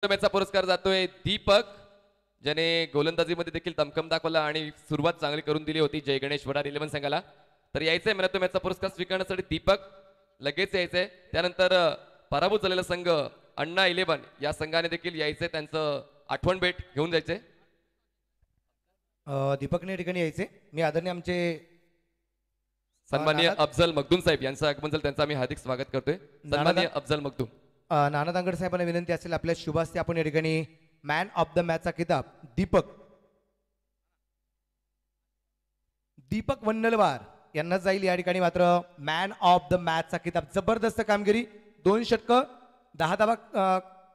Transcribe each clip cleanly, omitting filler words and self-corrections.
मॅचचा पुरस्कार जातोय दीपक, ज्याने गोलंदाजीमध्ये देखील दमखम दाखवला आणि सुरुवात चांगली करून दिली होती जय गणेश वडार 11 संघाला. तर यायचंय मॅन ऑफ द मॅचचा पुरस्कार स्वीकारण्यासाठी दीपक लगेच यायचंय. त्यानंतर पराभूत झालेला संघ अण्णा 11 या संघाने देखील यायचंय, त्यांचं आठवण भेट घेऊन जायचंय. दीपकने या ठिकाणी यायचे. मी आदरणीय आमचे सन्माननीय अफजल मखदूम साहेब यांचं आगमन झालं, त्यांचं आम्ही हार्दिक स्वागत करतोय. सन्माननीय अफजल मखदूम. नाना दांगड साहेबांना विनंती असेल आपल्या शुभास्ते आपण या ठिकाणी मॅन ऑफ द मॅचचा किताब दीपक वन्नलवार यांना जाईल. या ठिकाणी मात्र मॅन ऑफ द मॅचचा किताब. जबरदस्त कामगिरी, 2 षटकं 10 धावा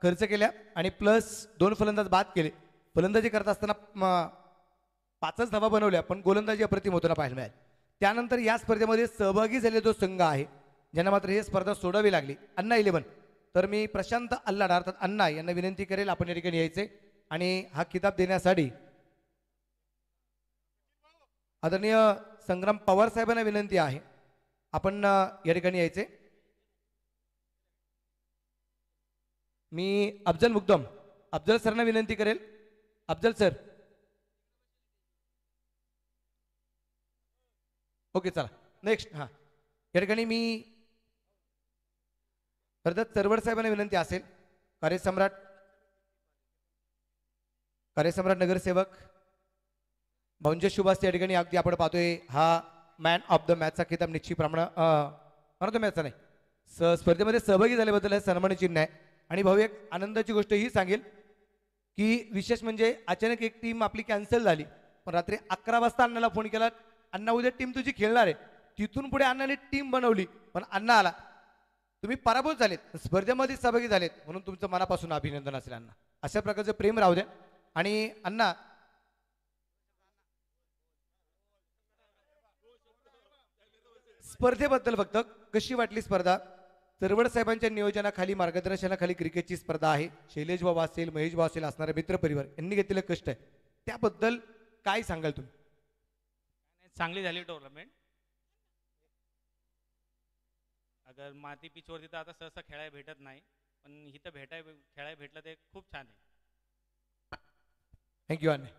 खर्च केल्या आणि प्लस 2 फलंदाज बाद केले. फलंदाजी करत असताना 5च धावा बनवल्या, पण गोलंदाजी अप्रतिम होताना पाहायला मिळाली. त्यानंतर या स्पर्धेमध्ये सहभागी झालेला जो संघ आहे ज्यांना मात्र ही स्पर्धा सोडावी लागली, अण्णा 11. तर मी प्रशांत अल्लाड अर्थात अण्णा यांना विनंती करेल आपण या ठिकाणी यायचे आणि हा किताब देण्यासाठी आदरणीय संग्राम पवार साहेबांना विनंती आहे आपण या ठिकाणी यायचे. मी अफजल सरना विनंती करेल. अफजल सर, ओके चला नेक्स्ट. हां, या ठिकाणी मी हरदत्त चरवड साहेबांना विनंती असेल. कार्यसम्राट नगरसेवक भाऊंचे शुभास्ते या ठिकाणी अगदी आपण पाहतोय हा मॅन ऑफ द मॅचचा किताब निश्चितप्रमाणे मॅन ऑफ द मॅचचा नाही स्पर्धेमध्ये सहभागी झाल्याबद्दल हे सन्मान चिन्ह आहे. आणि भाऊ एक आनंदाची गोष्ट ही सांगेल की विशेष म्हणजे अचानक एक टीम आपली कॅन्सल झाली, पण रात्री 11 वाजता अण्णाला फोन केला, अण्णा उद्या टीम तुझी खेळणार आहे. तिथून पुढे अण्णाने टीम बनवली, पण अण्णा आला. तुम्ही पराभूत झालेत, स्पर्धेमध्ये सहभागी झालेत, म्हणून तुमचं मनापासून अभिनंदन असेल अण्णा. अशा प्रकारचं प्रेम राहू द्या. आणि अण्णा स्पर्धेबद्दल फक्त कशी वाटली स्पर्धा? चरवड साहेबांच्या नियोजनाखाली मार्गदर्शनाखाली क्रिकेटची स्पर्धा आहे. शैलेश बाबा असेल, महेश बाबा असेल, असणारे मित्र परिवार यांनी घेतलेलं कष्ट आहे, त्याबद्दल काय सांगाल तुम्ही? चांगली झाली टुर्नामेंट. अगर माती पिचवरती तर आता सहसा खेळायला भेटत नाही, पण इथं खेळायला भेटलं ते खूप छान आहे. थँक्यू अण्णा.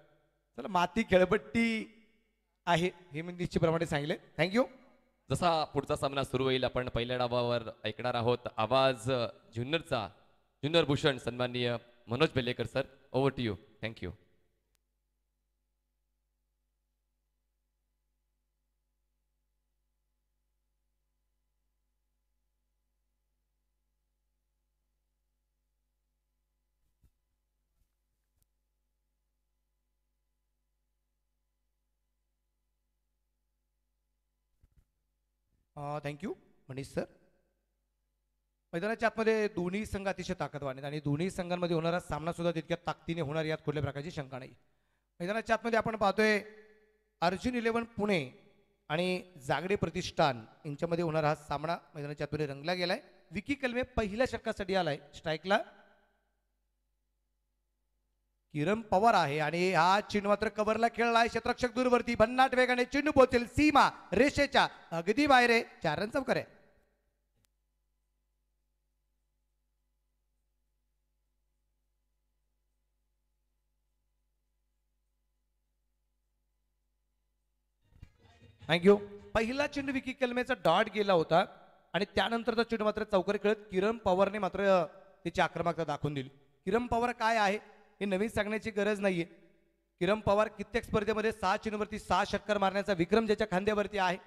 चला, माती खेळपट्टी आहे हे मी निश्चितप्रमाणे सांगितले. थँक्यू. जसा पुढचा सामना सुरू होईल आपण पहिल्या डावावर ऐकणार आहोत आवाज ज्युनियर भूषण सन्माननीय Manoj Belekar sir. Over to you. Thank you. Thank you Manish sir. मैदानाच्या आतमध्ये दोन्ही संघ अतिशय ताकदवान आहेत आणि दोन्ही संघांमध्ये होणारा सामना सुद्धा तितक्या ताकदीने होणार, यात कुठल्या प्रकारची शंका नाही. मैदानाच्या आतमध्ये आपण पाहतोय अर्जुन 11 पुणे आणि जागडे प्रतिष्ठान यांच्यामध्ये होणारा हा सामना मैदानाच्या आतमध्ये रंगला गेलाय. विकी कलमे पहिल्या षटकासाठी आलाय. स्ट्राईकला किरण पवार आहे आणि हा चेंडू मात्र कव्हरला खेळलाय. क्षेत्ररक्षक दूरवरती भन्नाट वेगाने चेंडू पोहोचेल सीमा रेषेच्या अगदी बाहेर आहे. 4 रन चौकार आहे. थँक्यू. पहिला चेंडू विकी कलमेचा डॉट गेला होता आणि त्यानंतरचा चेंडू मात्र चौकार खेळत किरण पवारने मात्र त्याची आक्रमकता दाखवून दिली. किरण पवार काय आहे हे नवीन सांगण्याची गरज नाहीये. किरण पवार कित्येक स्पर्धेमध्ये 6 चेंडूवरती 6 षटकार मारण्याचा विक्रम ज्याच्या खांद्यावरती आहे.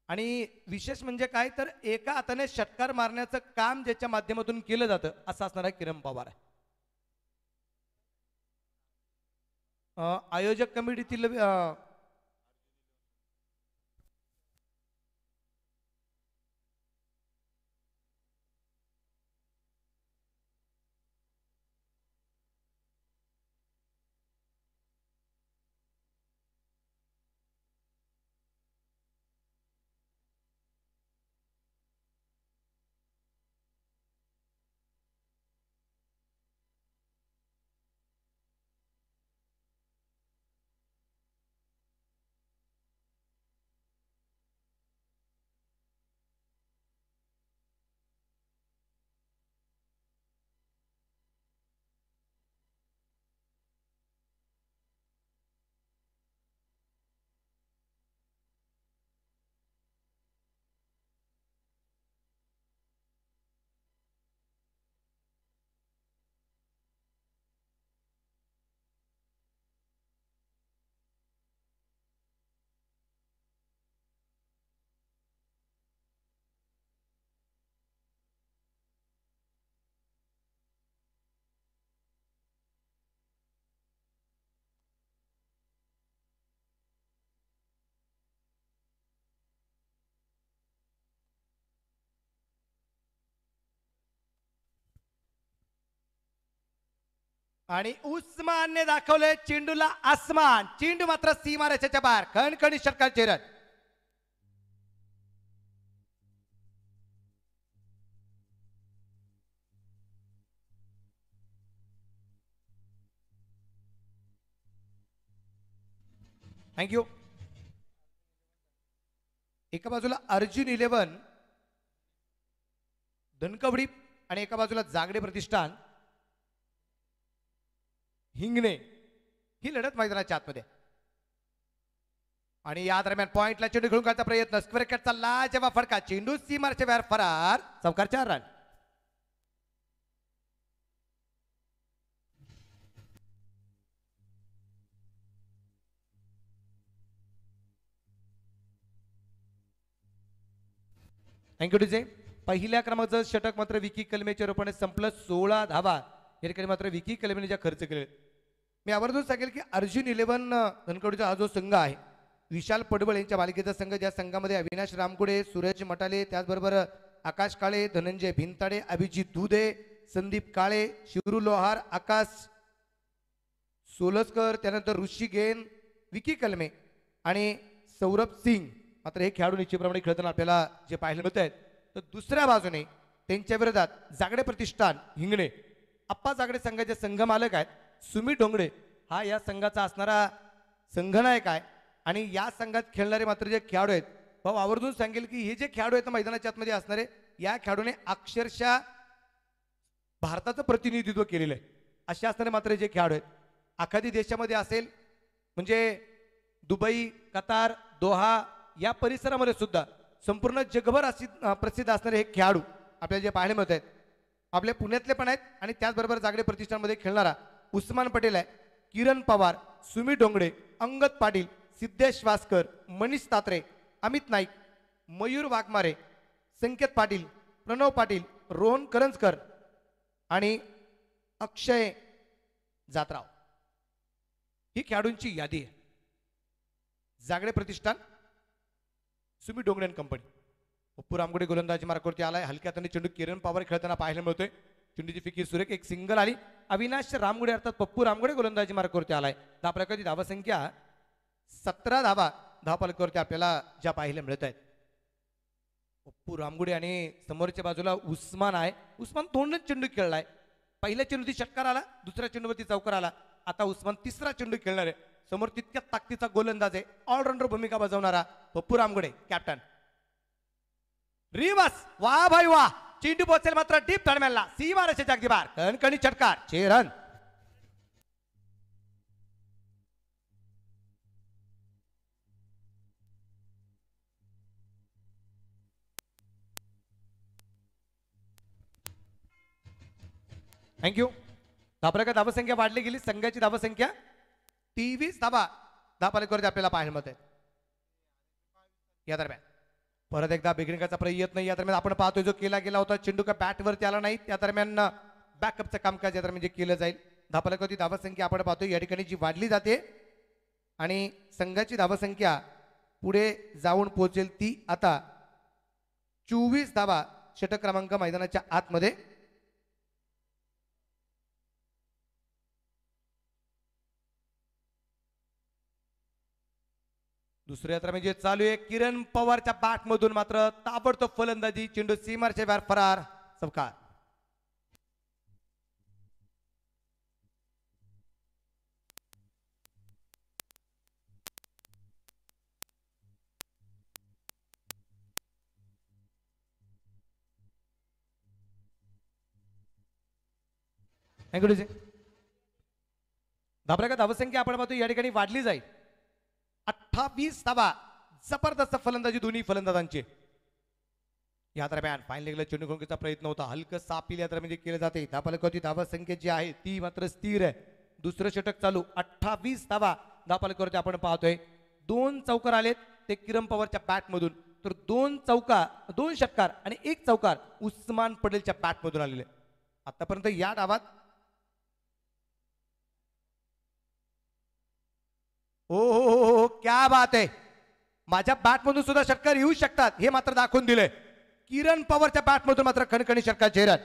आणि विशेष म्हणजे काय तर एका हाताने षटकार मारण्याचं काम ज्याच्या माध्यमातून केलं जातं असं असणारा किरण पवार आहे. आयोजक कमिटीतील आणि उस्मानने दाखवले चेंडूला आसमान, चेंडू मात्र सीमा रेषेच्या बाहेर, खणखणी षटकार चेरत. थँक्यू. एका बाजूला अर्जुन 11 धनकवडी आणि एका बाजूला जागडे प्रतिष्ठान हिंगणे, ही लढत मैदानाच्या आतमध्ये. आणि या दरम्यान पॉइंटला चेंडू घेऊन काढण्याचा प्रयत्न, स्क्वेअर कटचा लाजवाब फटका, चेंडू सीमारच्या बाहेर फरार, चौकार 4 रन. Thank you DJ. पहिल्या क्रमांकाचं षटक मात्र विकी कलमेच्या रूपाने संपलं, 16 धावा या ठिकाणी मात्र विकी कलमेने ज्या खर्च केले. मी आवर्जून सांगेल की अर्जुन 11 धनकवडीचा हा जो संघ आहे, विशाल पडवळ यांच्या मालिकेचा संघ, ज्या संघामध्ये अविनाश रामकुडे, सूरज मटाले, त्याचबरोबर आकाश काळे, धनंजय भिंताडे, अभिजित दुधे, संदीप काळे, शिवरू लोहार, आकाश सोलसकर, त्यानंतर ऋषी गेन, विकी कलमे आणि सौरभ सिंग, मात्र हे खेळाडू निश्चितप्रमाणे खेळताना आपल्याला जे पाहायला मिळत आहेत. तर दुसऱ्या बाजूने त्यांच्या विरोधात जागडे प्रतिष्ठान हिंगणे, आप्पा जागडे संघाचे संघ मालक आहेत. सुमित डोंगडे हा या संघाचा असणारा संघनायक आहे. आणि या संघात खेळणारे मात्र जे खेळाडू आहेत, भाऊ आवर्जून सांगेल की हे जे खेळाडू आहेत मैदानाच्या आतमध्ये असणारे, या खेळाडूने अक्षरशः भारताचं प्रतिनिधित्व केलेलं आहे. असे असणारे मात्र जे खेळाडू आहेत, आखादी देशामध्ये असेल म्हणजे दुबई, कतार, दोहा या परिसरामध्ये सुद्धा संपूर्ण जगभर प्रसिद्ध असणारे हे खेळाडू आपल्याला जे पाहायला मिळत आहेत, आपल्या पुण्यातले पण आहेत. आणि त्याचबरोबर जागडे प्रतिष्ठानमध्ये खेळणारा उस्मान पटेल आहे, किरण पवार, सुमित डोंगडे, अंगद पाटील, सिद्धेश वासकर, मनीष तात्रे, अमित नाईक, मयूर वाघमारे, संकेत पाटील, प्रणव पाटील, रोहन करंजकर आणि अक्षय जातराव, ही खेळाडूंची यादी आहे. जागडे प्रतिष्ठान, सुमित डोंगडे कंपनी. पप्पू रामगुडे गोलंदाजी मार्गावरती आलाय, हलक्या हाताने चेंडू किरण पवार खेळताना पाहायला मिळतोय. चेंडूची फिकीर सुरेख, एक सिंगल आली. अविनाश रामगुडे अर्थात पप्पू रामगुडे गोलंदाजी मार्गावरती आलाय. धावफलकाची धावसंख्या 17 धावा धावफलकावरती आपल्याला ज्या पाहायला मिळत आहेत. पप्पू रामगुडे आणि समोरच्या बाजूला उस्मान आहे. उस्मान दोनच चेंडू खेळलाय. पहिल्या चेंडूवरती षटकार आला, दुसऱ्या चेंडूवरती चौकार आला. आता उस्मान तिसरा चेंडू खेळणार आहे. समोर तितक्या ताकदीचा गोलंदाज आहे, ऑलराऊंडर भूमिका बजावणारा पप्पू रामगुडे कॅप्टन. रिवर्स, वा भाई वा, चेंडू पोहोचेल मात्र डीप दरम्यानला, सीमा रेषेच्या अगदी बाहेर, कणकणी षटकार, 6 रन. थँक्यू. धावफलकात धावसंख्या वाढली गेली, संघाची धावसंख्या 23 धावा धावफलकावरती आपल्याला पाहायला मिळते. या दरम्यान परत एकदा बिगिनिंगचा प्रयत्न या दरम्यान आपण पाहतोय जो केला गेला होता, चेंडू का बॅटवरती आला नाही, त्या दरम्यान बॅकअपचं कामकाज या दरम्यान जे केलं जाईल. धावफलकावरती धावसंख्या आपण पाहतोय या ठिकाणी जी वाढली जाते आणि संघाची धावसंख्या पुढे जाऊन पोहोचेल ती आता 24 धावा षटक क्रमांक मैदानाच्या आतमध्ये. दुसऱ्या तर म्हणजे चालू आहे किरण पवारच्या बॅट मधून मात्र ताबडतोब फलंदाजी, चेंडू सीमारच्या बाहेर फरार, चौकार. धाबरा का धावसंख्या आपण पाहतो या ठिकाणी वाढली जाईल. 28 धावा, जबरदस्त फलंदाजी दोन्ही फलंदाजांची. या दरम्यान फाईन लेगला चेंडू घेण्याचा प्रयत्न होता, हलकं सापील या दरम्यान केले जाते. धावफलकावरती धावसंख्या जी आहे ती मात्र स्थिर आहे. दुसरं षटक चालू, 28 धावा धावफलकावरती आपण पाहतोय. 2 चौकार आलेत ते किरण पवारच्या बॅट मधून, तर 2 षटकार आणि 1 चौकार उस्मान पटेलच्या बॅट मधून आलेले. आतापर्यंत या डावात हो क्या बात आहे, माझ्या बॅट मधून सुद्धा षटकार येऊ शकतात हे मात्र दाखवून दिले. किरण पवारच्या बॅट मधून मात्र खणखणी षटकार झेरत.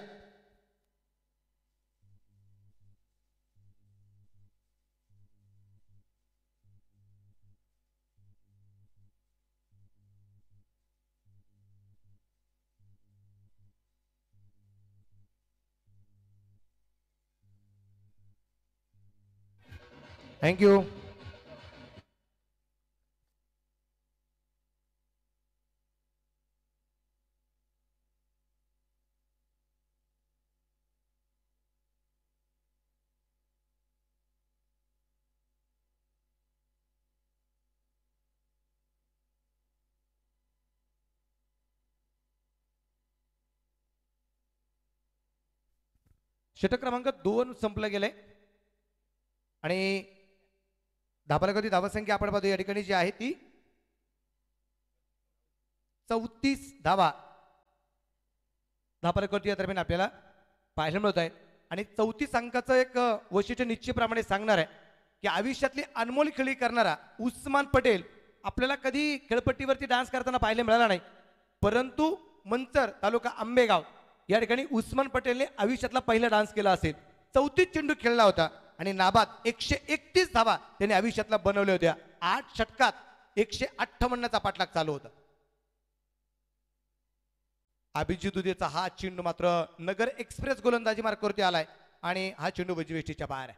थँक्यू. षटक क्रमांक 2 संपलं गेले आणि धाबाला धावसंख्या आपण पाहतो या ठिकाणी जी आहे ती 34 धावा धाबाला या दरम्यान आपल्याला पाहायला मिळत आहे. आणि 34 अंकाचं एक वैशिष्ट्य निश्चितप्रमाणे सांगणार आहे की आयुष्यातली अनमोल खेळी करणारा उस्मान पटेल आपल्याला कधी खेळपट्टीवरती डान्स करताना पाहायला मिळाला नाही, परंतु मंचर तालुका आंबेगाव या ठिकाणी उस्मान पटेलने आयुष्यातला पहिला डान्स केला असेल. 34 चेंडू खेळला होता आणि नाबाद 131 धावा त्याने आयुष्यातला बनवल्या होत्या. 8 षटकात 158चा पाठलाग चालू होता. अभिजित दुधेचा हा चेंडू मात्र नगर एक्सप्रेस गोलंदाजी मार्गावरती आलाय आणि हा चेंडू वजीवेष्टीच्या बाहेर आहे.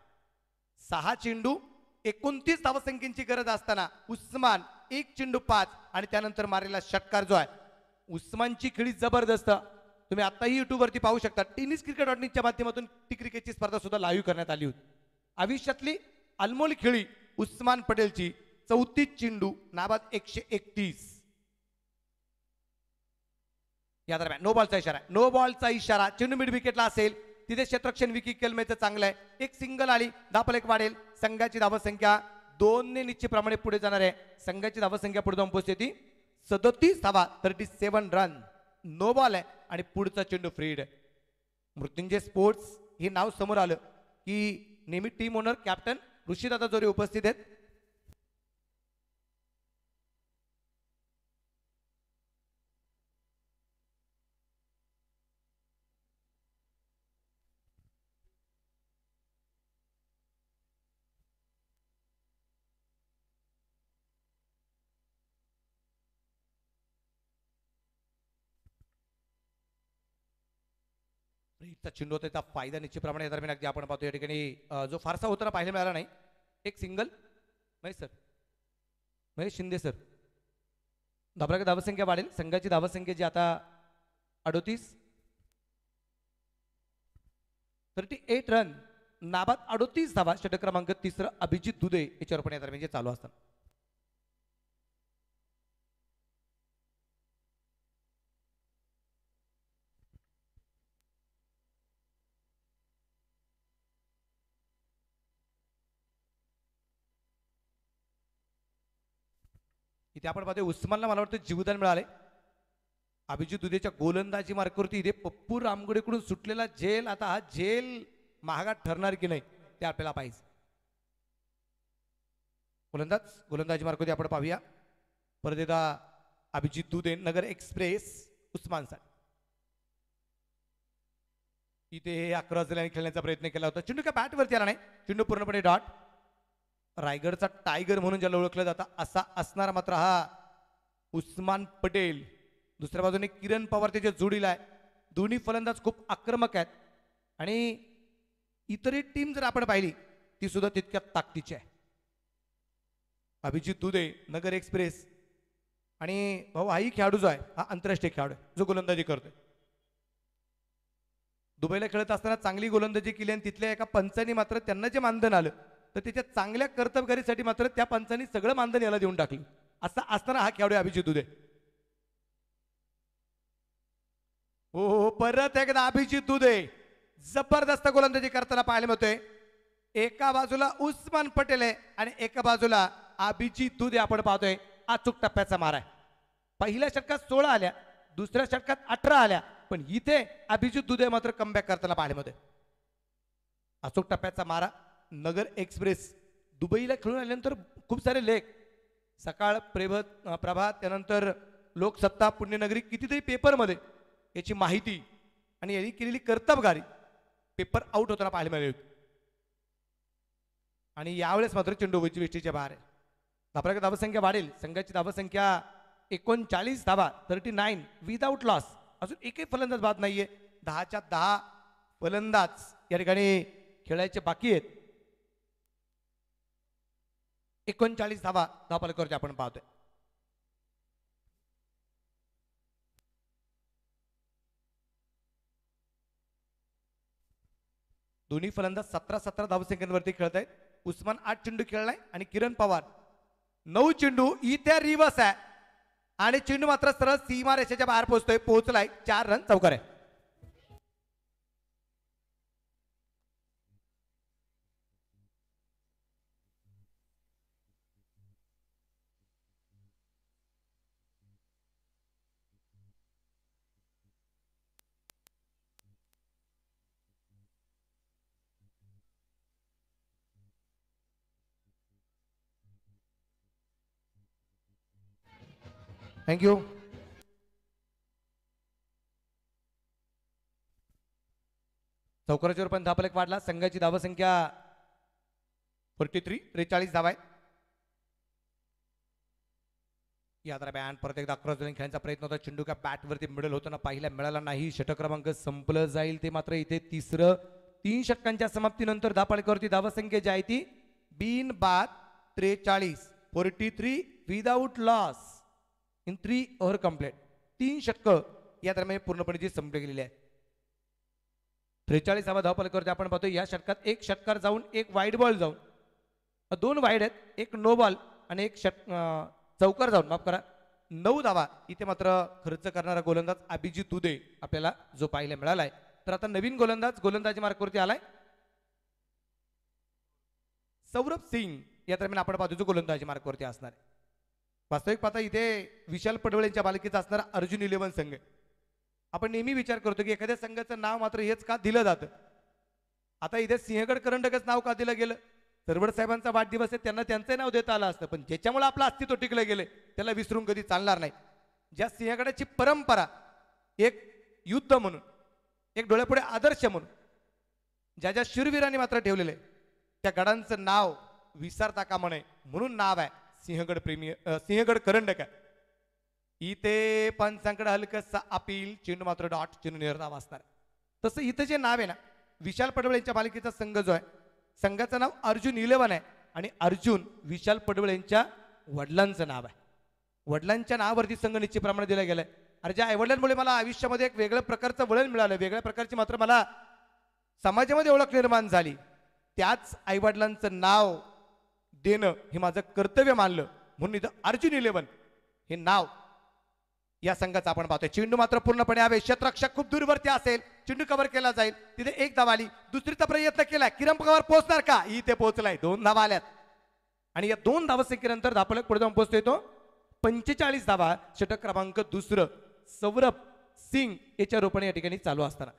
6 चेंडू 29 धावसंख्येची गरज असताना उस्मान 1 चेंडू 5 आणि त्यानंतर मारलेला षटकार जो आहे उस्मानची खेळी जबरदस्त. तुम्ही आताही युट्यूब वरती पाहू शकता. टेनिस क्रिकेट च्या माध्यमातून टी क्रिकेटची स्पर्धा सुद्धा लाईव्ह करण्यात आली होती. आयुष्यातली अनमोल खेळी उस्मान पटेलची 34 चेंडू नाबाद 131. या दरम्यान नो बॉलचा इशारा, नो बॉलचा इशारा. चेंडू मिड विकेटला असेल तिथे क्षेत्ररक्षण विकी केलमेचं चांगलं आहे. एक सिंगल आली, धापल एक वाढेल. संघाची धावसंख्या 2 ने निश्चितप्रमाणे पुढे जाणार आहे. संघाची धावसंख्या पुढे जाऊन पोहोचते ती 37 धावा, 37 रन. नो बॉल आहे आणि पुढचा चेंडू फ्रीड. मृत्युंजय स्पोर्ट्स हे नाव समोर आलं की नेहमी टीम ओनर कॅप्टन ऋषीदादा जोरे उपस्थित आहेत. चा चेंडू होता त्याचा फायदा निश्चितप्रमाणे दरम्यान अगदी आपण पाहतो या ठिकाणी जो फारसा होताना पाहायला मिळाला नाही. एक सिंगल महेश शिंदे सर. धाबराची धावसंख्या वाढेल. संघाची धावसंख्या जी आता 38, 38 रन, नाबाद 38 धावा. षटक क्रमांक 3 अभिजित दुधे याच्यावर पण या दरम्यान चालू असतात. इथे आपण पाहतोय उस्मानला मला वाटतं जीवदान मिळाले. अभिजित दुधेच्या गोलंदाजी मार्गावरती इथे पप्पू रामगुडेकडून सुटलेला झेल, आता हा झेल महागात ठरणार की नाही ते आपल्याला पाहिजे. गोलंदाजी मार्गावरती आपण पाहूया. परत एकदा अभिजित दुधे नगर एक्सप्रेस उस्मान साठी इथे 11 जणांनी खेळण्याचा प्रयत्न केला होता. चेंडू काय बॅट वरती आला नाही. चेंडू पूर्णपणे डॉट. रायगडचा टायगर म्हणून ज्याला ओळखलं जातं असा असणारा मात्र हा उस्मान पटेल. दुसऱ्या बाजूने किरण पवार त्याच्या जोडीला आहे. दोन्ही फलंदाज खूप आक्रमक आहेत आणि इतरही टीम जर आपण पाहिली ती सुद्धा तितक्या ताकदीची आहे. अभिजित दुधे नगर एक्सप्रेस आणि भाऊ हाही खेळाडू जो आहे हा आंतरराष्ट्रीय खेळाडू आहे जो गोलंदाजी करतोय. दुबईला खेळत असताना चांगली गोलंदाजी केली आणि तिथल्या एका पंचांनी मात्र त्यांना जे मानधन आलं तर त्याच्या चांगल्या कर्तबगारीसाठी मात्र त्या पंचांनी सगळं मानधन याला देऊन टाकलं. असा असताना हा खेळाडू अभिजित दुधे. हो परत एकदा अभिजित दुधे जबरदस्त गोलंदाजी करताना पाहायला मिळतोय. एका बाजूला उस्मान पटेल आहे आणि एका बाजूला अभिजित दुधे आपण पाहतोय. अचूक टप्प्याचा मारा आहे. पहिल्या षटकात 16 आल्या, दुसऱ्या षटकात 18 आल्या, पण इथे अभिजित दुधे मात्र कमबॅक करताना पाहायला मिळतोय. अचूक टप्प्याचा मारा. नगर एक्सप्रेस दुबईला खेळून आल्यानंतर खूप सारे लेख सकाळ, प्रभात, त्यानंतर लोकसत्ता, पुण्यनगरी कितीतरी पेपरमध्ये याची माहिती आणि यांनी केलेली कर्तबगारी पेपर आउट होताना पाहायला मिळाली. आणि यावेळेस मात्र चेंडू वेष्टीच्या बाहेर आहे. धाबराची धावसंख्या वाढेल. संघाची धावसंख्या 39 धावा, 39 विदाउट लॉस. अजून एकही फलंदाज बाद नाहीये. 10च्या 10 फलंदाज या ठिकाणी खेळायचे बाकी आहेत. 39 धावा धावफलकावरती आपण पाहतोय. दोन्ही फलंदाज 17-17 धावसंख्येवरती खेळत आहेत. उस्मान 8 चेंडू खेळलाय आणि किरण पवार 9 चेंडू. इथे रिवर्स आहे आणि चेंडू मात्र सरळ सीमा रेषेच्या बाहेर पोहोचलाय. 4 रन चौकार आहे. थँक्यू. चौकाराच्या पण धावफलक वाढला. संघाची धावसंख्या 43, 43 धावा आहेत. या दरम्यान परत एकदा क्रॉस खेळण्याचा प्रयत्न होता. चेंडू का बॅट वरती मिडल होताना पाहायला मिळाला नाही. षटक क्रमांक संपलं जाईल ते मात्र इथे तिसरं. 3 षटकांच्या समाप्तीनंतर धावफलकावरती धावसंख्या जी आहे ती बिन बाद 43, 43 without loss in 3 over complete. 3 षटक या दरम्यान पूर्णपणे जी संपली गेलेली आहे. 43 धावफलकावरती आपण पाहतो या षटकात 1 षटकार जाऊन 1 वाईड बॉल जाऊन 2 वाईड आहेत, 1 नो बॉल आणि 1 चौकार जाऊन माफ करा 9 धावा इथे मात्र खर्च करणारा गोलंदाज अभिजित दुधे आपल्याला जो पाहायला मिळालाय. तर आता नवीन गोलंदाज गोलंदाजी मार्कवरती आलाय सौरभ सिंग. या दरम्यान आपण पाहतो जो गोलंदाजी मार्कवरती असणार आहे. वास्तविक पाहता इथे विशाल पडवळ यांच्या मालकीचा असणारा अर्जुन 11 संघ. आपण नेहमी विचार करतो की एखाद्या संघाचं नाव मात्र हेच का दिलं जातं. आता इथे सिंहगड करंडकच नाव का दिलं गेलं. सरवड साहेबांचा वाढदिवस आहे त्यांना त्यांचं नाव देता आलं असतं, पण ज्याच्यामुळे आपलं अस्तित्व टिकलं गेले त्याला विसरून कधी चालणार नाही. ज्या सिंहगडाची परंपरा एक युद्ध म्हणून, एक डोळ्यापुढे आदर्श म्हणून ज्या ज्या शूरवीरांनी मात्र ठेवलेले त्या गडांचं नाव विसरता कामा नये म्हणून नाव आहे सिंहगड सिंहगड करंडक आहे. इथे पंचांकडे हलकसा अपील. चेंडू मात्र डॉट चेंडू निर्धाव असणार. तसं इथं जे नाव आहे ना विशाल पडवळ यांच्या मालकीचा संघ जो आहे संघाचं नाव अर्जुन 11 आहे आणि अर्जुन विशाल पडवळ यांच्या वडिलांचं नाव आहे. वडिलांच्या नावावरती संघ निश्चितप्रमाणे दिला गेलाय. अरे ज्या आईवडिलांमुळे मला आयुष्यामध्ये एक वेगळ्या प्रकारचं वळण मिळालं, वेगळ्या प्रकारची मात्र मला समाजामध्ये ओळख निर्माण झाली, त्याच आईवडिलांचं नाव देणं हे माझं कर्तव्य मानलं म्हणून इथं अर्जुन 11 हे नाव या संघाचा आपण पाहतोय. चेंडू मात्र पूर्णपणे हवे. क्षेत्ररक्षक खूप दूरवरती असेल, चेंडू कव्हर केला जाईल. तिथे 1 धाव आली. दुसरीचा प्रयत्न केलाय. किरण पवार पोहोचणार का. इथे पोहोचलाय. 2 धावा आल्यात आणि या 2 धावसंख्येनंतर धावफलक पुढे जाऊन पोहोचतोय तो 45 धावा. षटक क्रमांक 2 सौरभ सिंग याच्या रोपणे या ठिकाणी चालू असताना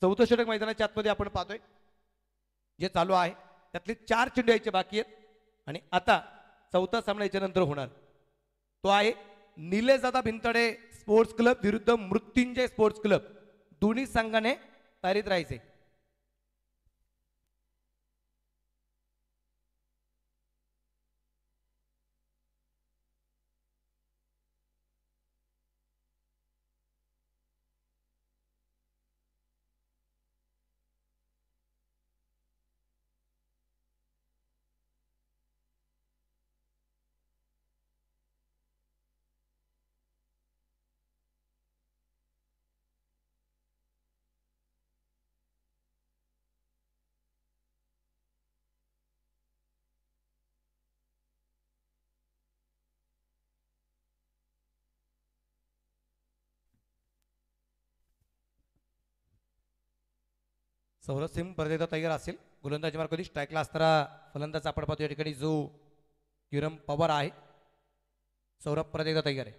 4थं षटक मैदानाच्या आतमध्ये आपण पाहतोय जे चालू आहे त्यातले 4 चेंडू यायचे बाकी आहेत आणि आता 4था सामना याच्या नंतर होणार तो आहे निलेजादा भिंतडे स्पोर्ट्स क्लब विरुद्ध मृत्युंजय स्पोर्ट्स क्लब. दोन्ही संघाने तयारीत राहायचे. सौरभ सिंग परत एकदा तयार असेल. गोलंदाजी मार्ग स्ट्राईकला असणारा फलंदाज आपण पाहतो या ठिकाणी जो किरण पवार आहे. सौरभ परत एकदा तयार आहे.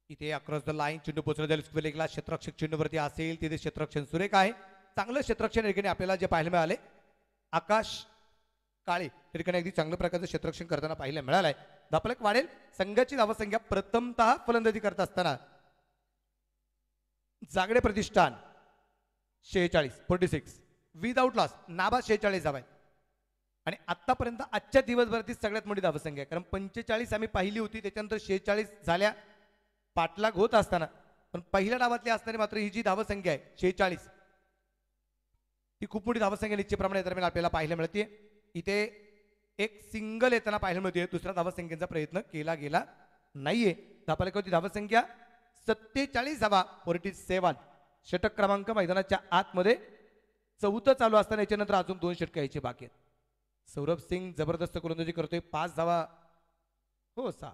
इथे अक्रॉस द लाईन चेंडू पोचला जाईल. स्क्वेअर लेगला क्षेत्ररक्षक चेंडूवरती असेल तिथे क्षेत्ररक्षण सुरेख आहे. चांगलं क्षेत्ररक्षण या ठिकाणी आपल्याला जे पाहायला मिळाले आकाश काळे या ठिकाणी अगदी चांगल्या प्रकारचं क्षेत्ररक्षण करताना पाहायला मिळालंय. धावफलक वाढेल. संघाची धावसंख्या प्रथमतः फलंदाजी करत असताना जागडे प्रतिष्ठान 46 विदाउट लॉस नाबा 46 धावा आहेत आणि आतापर्यंत आजच्या दिवसभरातील सगळ्यात मोठी धावसंख्या आहे. कारण 45 आम्ही पाहिली होती त्याच्यानंतर 46 झाल्या पाठलाग होत असताना, पण पहिल्या डावातली असणारी मात्र ही जी धावसंख्या आहे 46 ही खूप मोठी धावसंख्या निश्चितप्रमाणे दरम्यान आपल्याला पाहायला मिळते. इथे एक सिंगल येताना पाहायला मिळते. दुसऱ्या धावसंख्येचा प्रयत्न केला गेला नाहीये. धापालेकरची धावसंख्या 47 धावा 47. षटक क्रमांक मैदानाच्या आतमध्ये चौथं चालू असताना याच्यानंतर अजून 2 षटक यायचे बाकी आहेत. सौरभ सिंग जबरदस्त गोलंदाजी करतोय. 5 धावा हो 6.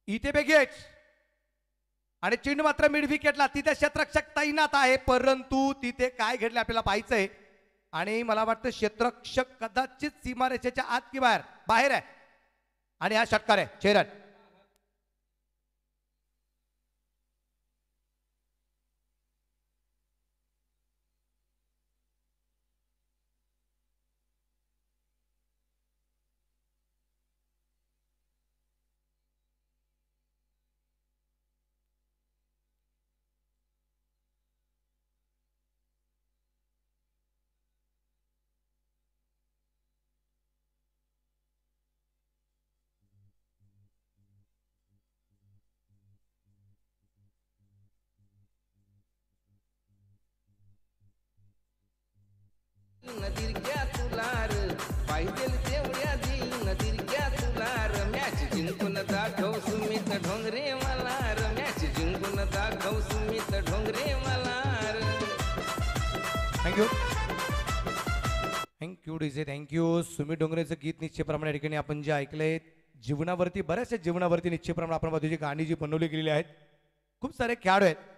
इथे बेगेच आणि चेंडू मात्र मिड विकेटला. तिथे क्षेत्ररक्षक तैनात आहे, परंतु तिथे काय घडले आपल्याला पाहायचंय. आणि मला वाटतं क्षेत्ररक्षक कदाचित सीमारेषेच्या आत की बाहेर बाहेर आहे आणि हा षटकार आहे 6 रन. नदीरक्या तुलार पाहिजे तेवढ्या देईल नदीरक्या तुलार मॅच जिंकून दाखव सुमित ढोंगरे मलार मॅच जिंकून दाखव Sumit Dhongre Malhar. Thank you thank you DJ thank you. Sumit डोंगरेचं गीत निश्चितप्रमाणे या ठिकाणी आपण जे ऐकलंय जीवनावरती बऱ्याचशा जीवनावरती निश्चितप्रमाणे आपण बाजूची गाणी जी बनवली गेलेली आहेत. खूप सारे खेळाडू आहेत.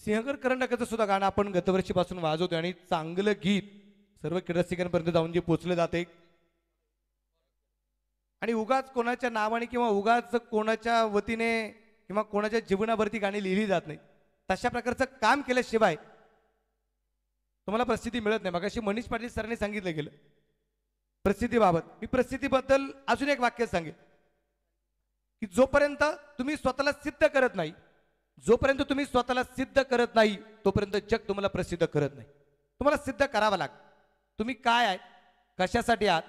सिंहगड करंडकाचं सुद्धा गाणं आपण गतवर्षीपासून वाजवतोय आणि चांगलं गीत सर्व क्रीडारसिकांपर्यंत जाऊन जे पोचलं जाते आणि उगाच कोणाच्या नावाने किंवा उगाच कोणाच्या वतीने किंवा कोणाच्या जीवनावरती गाणी लिहिली जात नाही. तशा प्रकारचं काम केल्याशिवाय तुम्हाला प्रसिद्धी मिळत नाही. मगाशी मनीष पाटील सरांनी सांगितलं गेलं प्रसिद्धीबाबत. मी प्रसिद्धीबद्दल अजून एक वाक्य सांगेन की जोपर्यंत तुम्ही स्वतःला सिद्ध करत नाही, जोपर्यंत तुम्ही स्वतःला सिद्ध करत नाही तोपर्यंत जग तुम्हाला प्रसिद्ध करत नाही. तुम्हाला सिद्ध करावं लागेल. तुम्ही काय आहे, कशासाठी आहात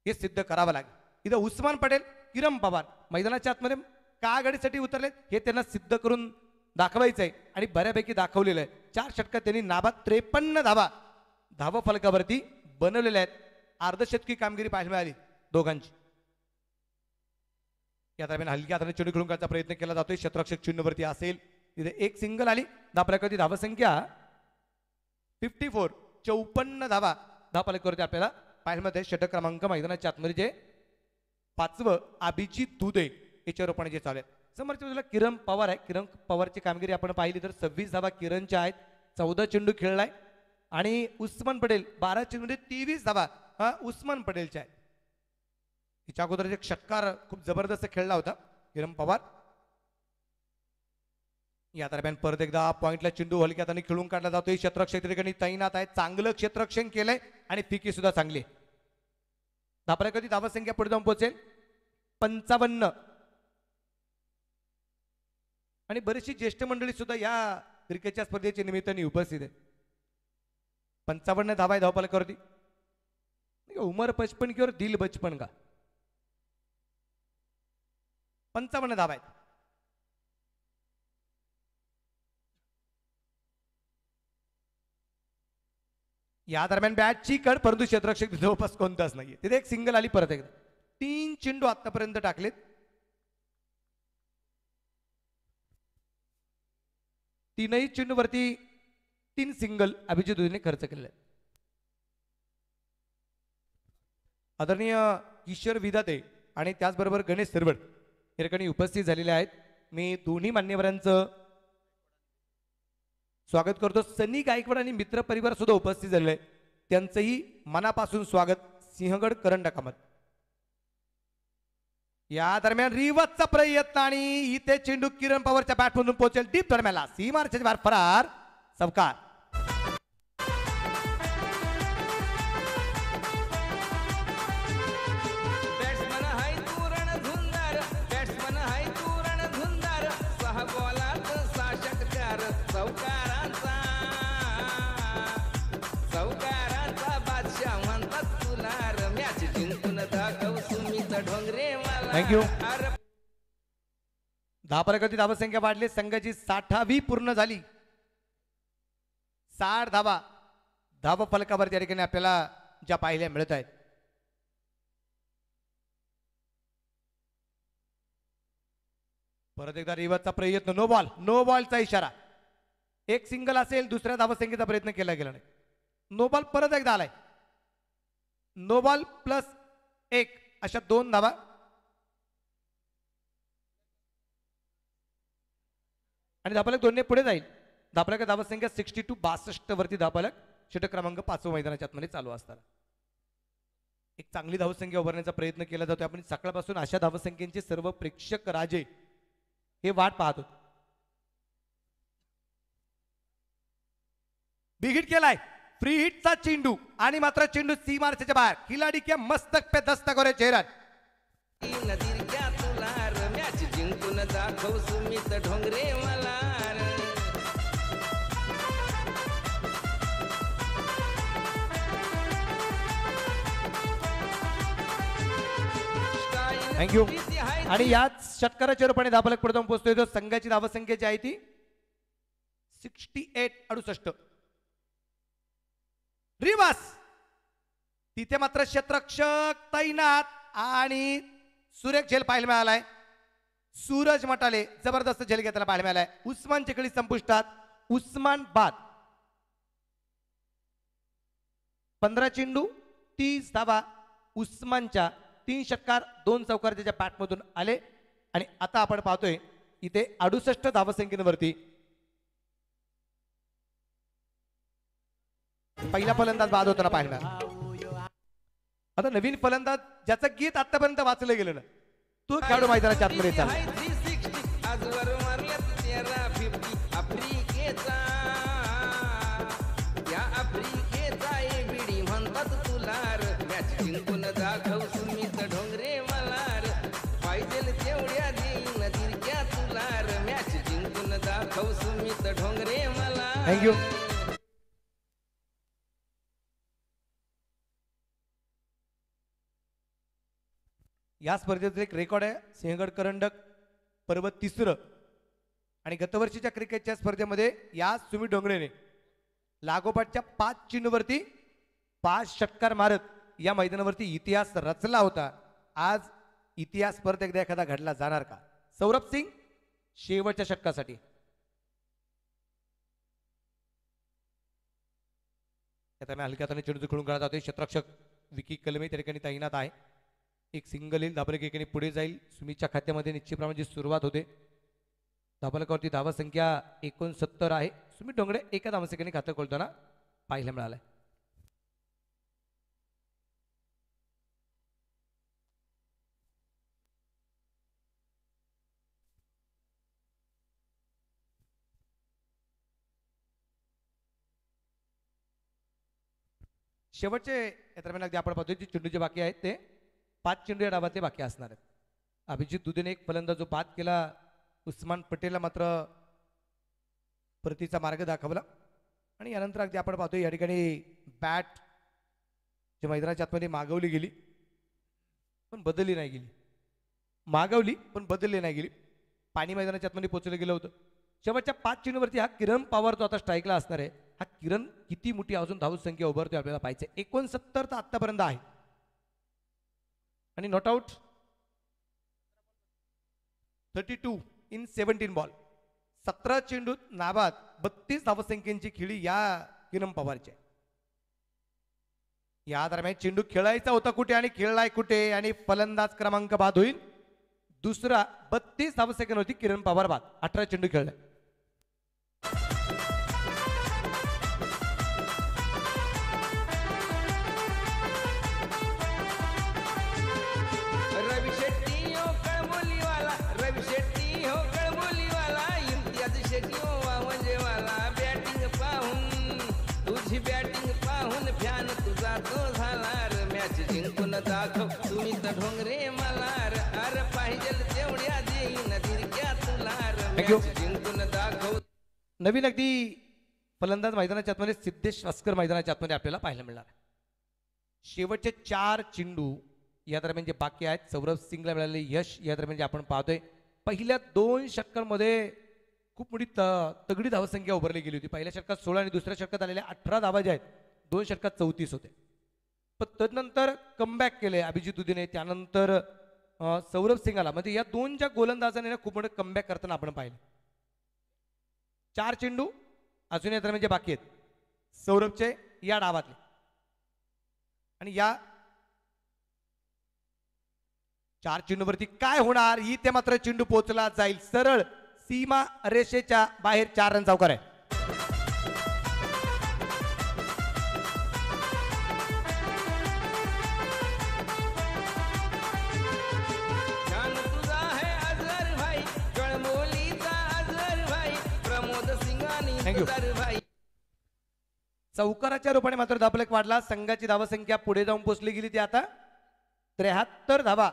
हे सिद्ध करावं लागेल. इथं उस्मान पटेल, किरण पवार मैदानाच्या आतमध्ये का आघाडीसाठी उतरलेत हे त्यांना सिद्ध करून दाखवायचं आहे आणि बऱ्यापैकी दाखवलेलं आहे. 4 षटकात त्यांनी नाबाद 53 धावा धावा फलकावरती बनवलेल्या आहेत. अर्धशतकी कामगिरी पाहायला मिळाली दोघांची. या दरम्यान हलक्या हाताने चेंडू खेळून काढण्याचा प्रयत्न केला जातोय. क्षेत्ररक्षक चिन्हवरती असेल तिथे एक सिंगल आली. धापल्यावरती धावसंख्या 54 54 धावा धापल्यावरती आपल्याला पाहायला मिळते. षटक क्रमांक मैदानाच्या आतमध्ये जे 5वं अभिजित दुधे याच्यावर पण जे चालू आहे. समोरच्या बाजूला किरण पवार आहे. किरण पवारची कामगिरी आपण पाहिली तर 26 धावा किरणच्या आहेत. 14 चेंडू खेळलाय आणि उस्मान पटेल 12 चेंडूमध्ये 23 धावा हा उस्मान पटेलच्या आहेत. हिच्या अगोदर एक षटकार खूप जबरदस्त खेळला होता किरण पवार. या दरम्यान परत एकदा पॉइंटला चेंडू हलक्यात आणि खेळून काढला जातोय. क्षेत्ररक्षक ठिकाणी तैनात आहे. चांगलं क्षेत्ररक्षण केलंय आणि फिकी सुद्धा चांगली. धापऱ्या कधी धावसंख्या पुढे जाऊन पोहोचेल 55 आणि बरीचशी ज्येष्ठ मंडळी सुद्धा या क्रिकेटच्या स्पर्धेच्या निमित्ताने उपस्थित आहे. 55 धावा आहे धावपालकावरती. उमर बचपन की और दिल बचपन का 55 धावा आहेत. या दरम्यान बॅटची कड परंतु क्षेत्ररक्षक जवळपास कोणताच नाहीये. तिथे एक सिंगल आली. परत एकदा 3 चेंडू आतापर्यंत टाकलेत. तीनही चेंडूवरती 3 सिंगल अभिजित दुधेने खर्च केलेले आहेत. आदरणीय किशोर विधाते आणि त्याचबरोबर गणेश सरवड या ठिकाणी उपस्थित झालेले आहेत. मी दोन्ही मान्यवरांचं स्वागत करतो. सनी गायकवाड आणि मित्र परिवार सुद्धा उपस्थित झालेले आहे. त्यांचंही मनापासून स्वागत सिंहगड करंडकामध्ये. या दरम्यान रिवतचा प्रयत्न आणि इथे चेंडू किरण पवारच्या बॅटमधून पोहोचेल डीप दरम्यानला. सीमारच्या बाहेर फरार सवकार. बॅट्समन हाय तूरण धुंदार बॅट्समन हाय तूरण धुंदार 6 बॉलात 6 षटकार चौकारांचा चौकारांचा बादशाह म्हणतात तुला मॅच जिंकून थँक्यू. अरे धावपलकावरती धावसंख्या वाढली, संघाची 60वी पूर्ण झाली. 60 धावा धावफलकावरती या ठिकाणी आपल्याला ज्या पाहायला मिळत आहेत. परत एकदा रिवर्सचा प्रयत्न, नो बॉलचा इशारा. एक सिंगल असेल, दुसऱ्या धावसंख्येचा प्रयत्न केला गेला नाही. नो बॉल परत एकदा आलाय. नो बॉल प्लस 1 अशा 2 धावा. आणि धावफलक 2 ने पुढे जाईल. धावफलक धावसंख्या 62 वरती धावफलक षटक क्रमांक 5 मैदानाच्या आतमध्ये चालू असताना एक चांगली धावसंख्या उभारण्याचा प्रयत्न केला जातो. आपण सकाळपासून अशा धावसंख्येचे सर्व प्रेक्षक राजे हे वाट पाहतो. बिग हिट केलाय, फ्री हिटचा चेंडू आणि मात्र चेंडू सीमारेषेच्या बाहेर. खिलाडी के मस्तक पे दस्तक और चेहरा. नदीर क्या तुलार मॅच जिंकून दाखव सुमित ढोंगरे मला थँक्यू. आणि याच षटकाराच्या रूपाने धावफलक पुढे जाऊन पोहोचतोय. जो संघाची धावसंख्या जी आहे ती 68. रिवास तिथे मात्र क्षेत्ररक्षक तैनात आणि सुरेख झेल पाहायला मिळालाय. सूरज मटाले जबरदस्त झेल घेताना पाहायला मिळालाय. उस्मान चिखली संपुष्टात. उस्मान बाद. 15 चेंडू 30 धावा उस्मानच्या. 3 षटकार 2 चौकार त्याच्या बॅटमधून आले. आणि आता आपण पाहतोय इथे 68 धावसंख्येवरती पहिला फलंदाज बाद होताना पाहिला. आता नवीन फलंदाज ज्याचं गीत आतापर्यंत वाचलं गेलं ना, तो खेळाडू मैदानाच्या आतमध्ये चालला. आजवर मारल्यात 13-50 आफ्रिकेचा या आफ्रिकेचा एबीडी म्हणतात तुलार मॅच जिंकून दाखव सुमित ढोंगरे मलार पाहिजे तेवढ्या देईन दिरक्या तुलार मॅच जिंकून दाखव सुमित ढोंगरे मलार. थँक्यू. या स्पर्धेचं एक रेकॉर्ड आहे. सिंहगड करंडक पर्व 3. आणि गतवर्षीच्या क्रिकेटच्या स्पर्धेमध्ये या सुमित ढोंगरेने लागोपाठच्या 5 चेंडूवरती 5 षटकार मारत या मैदानावरती इतिहास रचला होता. आज इतिहास परत एकदा एखादा घडला जाणार का? सौरभ सिंग शेवटच्या षटकासाठी. आता मी हलक्या हाताने चेंडू खेळून काढत होते. क्षेत्ररक्षक विकी कलमे त्या ठिकाणी तैनात आहे. एक सिंगल येईल, धावफलक एकाने पुढे जाईल. सुमितच्या खात्यामध्ये निश्चितप्रमाणे सुरुवात होते. धावफलकावरती धावसंख्या 69 आहे. सुमित ढोंगरे एका धावसंख्येने खातं खोलताना पाहायला मिळालंय. शेवटचे या दरम्यान अगदी आपण पाहतोय जे चेंडू जे बाकी आहेत ते 5 चेंडू या डावातले बाकी असणार आहेत. अभिजित दुधेने एक फलंदाज जो बाद केला. उस्मान पटेलला मात्र परतीचा मार्ग दाखवला. आणि यानंतर अगदी आपण पाहतोय या ठिकाणी बॅट जे मैदानाच्या आतमध्ये मागवली गेली पण बदलली नाही गेली. मागवली पण बदलली नाही गेली. पाणी मैदानाच्या आतमध्ये पोहोचलं गेलं होतं. शेवटच्या 5 चेंडूवरती हा किरण पवार तो आता स्ट्राईकला असणार आहे. हा किरण किती मोठी अजून धावसंख्या उभारतोय आपल्याला पाहायचं. 69 तर आतापर्यंत आहे. आणि नॉट आउट 32 इन 17 बॉल. 17 चेंडूत नाबाद 32 धावसंख्येची खेळी या किरण पवारच्या. या दरम्यान चेंडू खेळायचा होता कुठे आणि खेळलाय कुठे आणि फलंदाज क्रमांक बाद होईल. दुसरा 32 धावसंख्येवरती किरण पवार बाद. 18 चेंडू खेळलाय. रवि शेट्टी हो कळबोलीवाला रवि शेट्टी हो कळबोलीवाला इम्तियाज शेट्टी हो वावजेवाला बॅटिंग पाहून तुझी बॅटिंग पाहून फॅन तुझा तो झाला र मॅच जिंकून दाखव सुमित ढोंगरे मला अरे पाहिजे तेवढ्या देईन दिरक्या तुला र मॅच जिंकून दाखव. नवीन अगदी फलंदाज मैदानाच्या आतमध्ये सिद्धेश वास्कर मैदानाच्या आतमध्ये आपल्याला पाहायला मिळणार. शेवटचे 4 चेंडू या दरम्यान जे बाकी आहेत सौरभ सिंगला मिळालेले यश या दरम्यान जे आपण पाहतोय पहिल्या 2 षटकांमध्ये खूप मोठी तगडी धावसंख्या उभारली गेली होती. पहिल्या षटकात 16 आणि दुसऱ्या षटकात आलेल्या 18 धावा ज्या आहेत 2 षटकात 34 होते. पण तदनंतर कमबॅक केले अभिजित दुधीने. त्यानंतर सौरभ सिंगाला म्हणजे या 2 ज्या गोलंदाजांनी ना खूप मोठं कमबॅक करताना आपण पाहिलं. 4 चेंडू अजून या दरम्यान जे बाकी आहेत सौरभचे या डावातले आणि या 4 चेंडूवरती काय होणार इथे मात्र चेंडू पोहोचला जाईल सरळ सीमा रेषेच्या बाहेर. 4 रन चौकार आहे. छान तुझा है अजगर भाई कळमोलीचा अजगर भाई प्रमोद सिंगानी Thank you. तुझर भाई. चौकाराच्या रूपाने मात्र धावफलक वाढला. संघाची धावसंख्या पुढे जाऊन पोहोचली गेली ती आता 73 धावा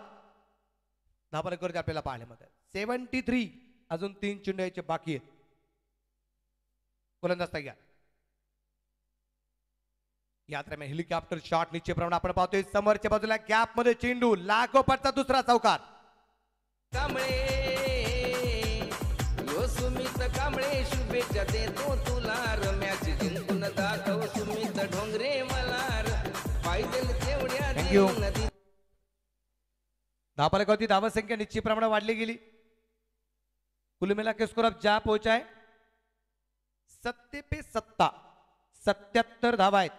धावफलकावरती आपल्याला पाहायला मिळतात. 73 अजून 3 चेंडू यायचे बाकी आहेत. गोलंदाज तयार. या दरम्यान हेलिकॉप्टर शॉट निश्चितप्रमाणे आपण पाहतोय समोरच्या बाजूला गॅप मध्ये चेंडू लागोपाठचा दुसरा चौकार. कांबळे यो सुमित कांबळे शुभेच्छा देतो तुला रम्याची जिंकून दाखव सुमित ढोंगरे मला पाहिजे तेवढ्या Thank you. देऊन दे. धावफलकावरती धावसंख्या निश्चितप्रमाणे वाढली गेली. कुल मिला के स्कोर अब जा पहुंचा है 70 पे 7 77 धावा आहेत.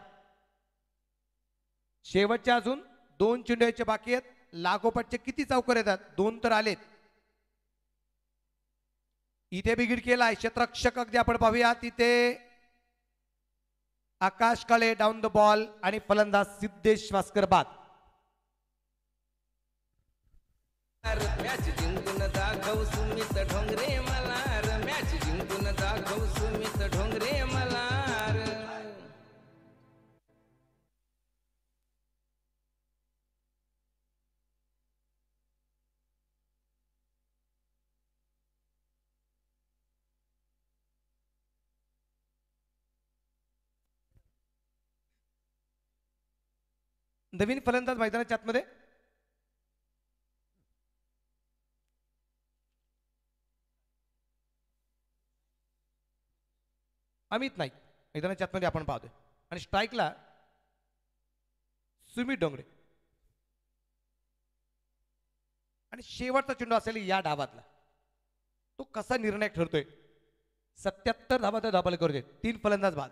शेवटच्या अजून 2 चेंडू यायचे बाकी आहेत. लागोपाठचे किती चौकार येतात 2 तर आलेत. इथे बिघीड केलाय क्षेत्ररक्षक अगदी आपण पाहूया तिथे आकाश काळे डाऊन द बॉल आणि फलंदाज सिद्धेश वास्कर बाद. मॅच जिंकून दाखव सुमित ढोंगरे मला मॅच जिंकून दाखव सुमित ढोंगरे मला. नवीन फलंदाज मैदानाच्या आतमध्ये अमित नाईक मैदानाच्या आतमध्ये आपण पाहतोय आणि स्ट्राईकला सुमित डोंगरे आणि शेवटचा चेंडू असेल या डावातला तो कसा निर्णायक ठरतोय. 77 धावा तर धाबाला करू देत 3 फलंदाज बाद.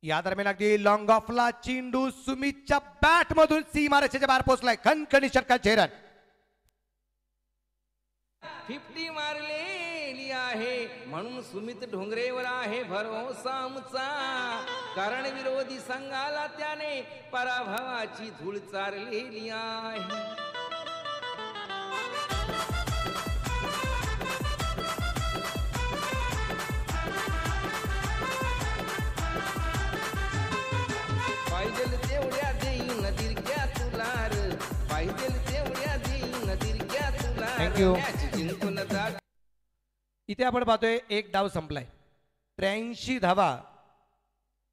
या दरम्यान अगदी लॉंग ऑफला चेंडू सुमितच्या बॅट मधून सीमारेषेच्या बाहेर पोहोचलाय. खणखणी षटकाचे रन. 50 मारलेली आहे म्हणून सुमित ढोंगरेवर आहे भरोसा आमचा कारण विरोधी संघाला त्याने पराभवाची धूळ चारलेली आहे. पाहिजे तेवढ्या देईन दिरक्या तुलार पाहिजे तेवढ्या देईन दिरक्या तुलार. Thank you. मॅच जिंकून दाखव. इथे आपण पाहतोय एक डाव संपलाय. 83 धावा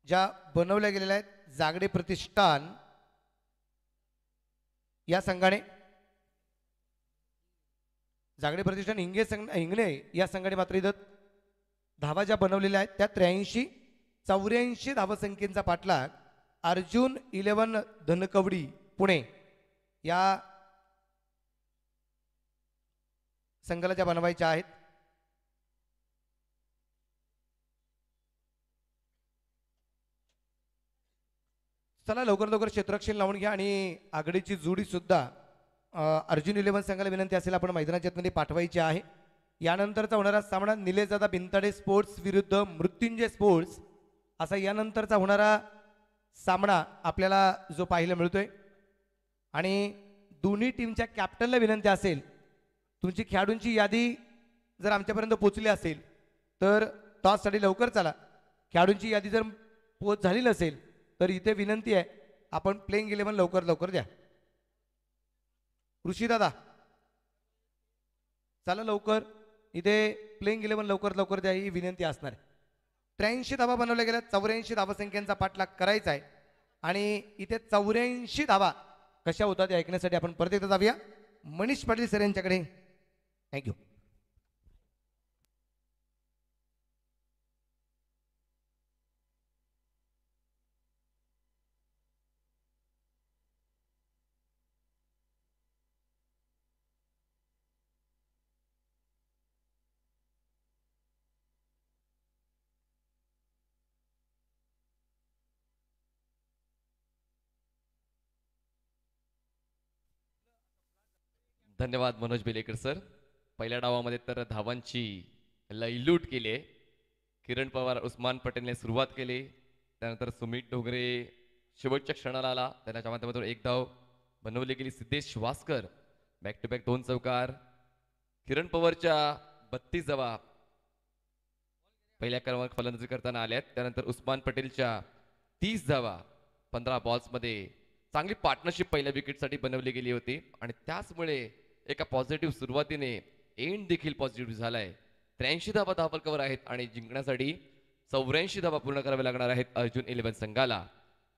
ज्या बनवल्या गेलेल्या आहेत जागडे प्रतिष्ठान या संघाने जागडे प्रतिष्ठान हिंगणे या संघाने मात्र इथं धावा ज्या बनवलेल्या आहेत त्या 83-84 धावसंख्येचा पाठलाग अर्जुन 11 धनकवडी पुणे या संघाला ज्या बनवायच्या आहेत. चला लवकर लवकर क्षेत्ररक्षण लावून घ्या आणि आघाडीची जोडी सुद्धा अर्जुन 11 संघाला विनंती असेल आपण मैदानाच्या आतमध्ये पाठवायची आहे. यानंतरचा होणारा सामना निलेशदादा बिनताडे स्पोर्ट्स विरुद्ध मृत्युंजय स्पोर्ट्स असा यानंतरचा होणारा सामना आपल्याला जो पाहायला मिळतोय. आणि दोन्ही टीमच्या कॅप्टनला विनंती असेल तुमची खेळाडूंची यादी जर आमच्यापर्यंत पोहोचली असेल तर टॉससाठी लवकर चला. खेळाडूंची यादी जर पोच झाली नसेल तर इथे विनंती आहे आपण प्लेइंग 11 लवकर लवकर द्या. ऋषी दादा चला लवकर इथे प्लेइंग 11 लवकर लवकर द्या ही विनंती असणार आहे. 83 धावा बनवल्या गेल्या. 84 धावसंख्यांचा पाठलाग करायचा आहे आणि इथे 84 धावा कशा होतात हे ऐकण्यासाठी आपण परत एकदा जाऊया मनीष पाटील सर यांच्याकडे. थँक्यू. धन्यवाद मनोज बेलेकर सर. पहिल्या डावामध्ये तर धावांची लयलूट केली आहे. किरण पवार उस्मान पटेलने सुरुवात केली, त्यानंतर सुमित डोंगरे शेवटच्या क्षणाला आला, त्याच्या माध्यमातून एक धाव बनवली गेली. Siddhesh Waskar back to back 2 चौकार. किरण पवारच्या 32 धावा पहिल्या क्रमांक फलंदाजी करताना आल्यात. त्यानंतर उस्मान पटेलच्या 30 धावा 15 बॉल्समध्ये चांगली पार्टनरशिप पहिल्या विकेटसाठी बनवली गेली होती आणि त्याचमुळे एका पॉझिटिव्ह सुरुवातीने एंड देखील पॉझिटिव्ह झालाय. 83 धावा धावफलकावर आहेत आणि जिंकण्यासाठी 84 धावा पूर्ण कराव्या लागणार आहेत अर्जुन 11 संघाला.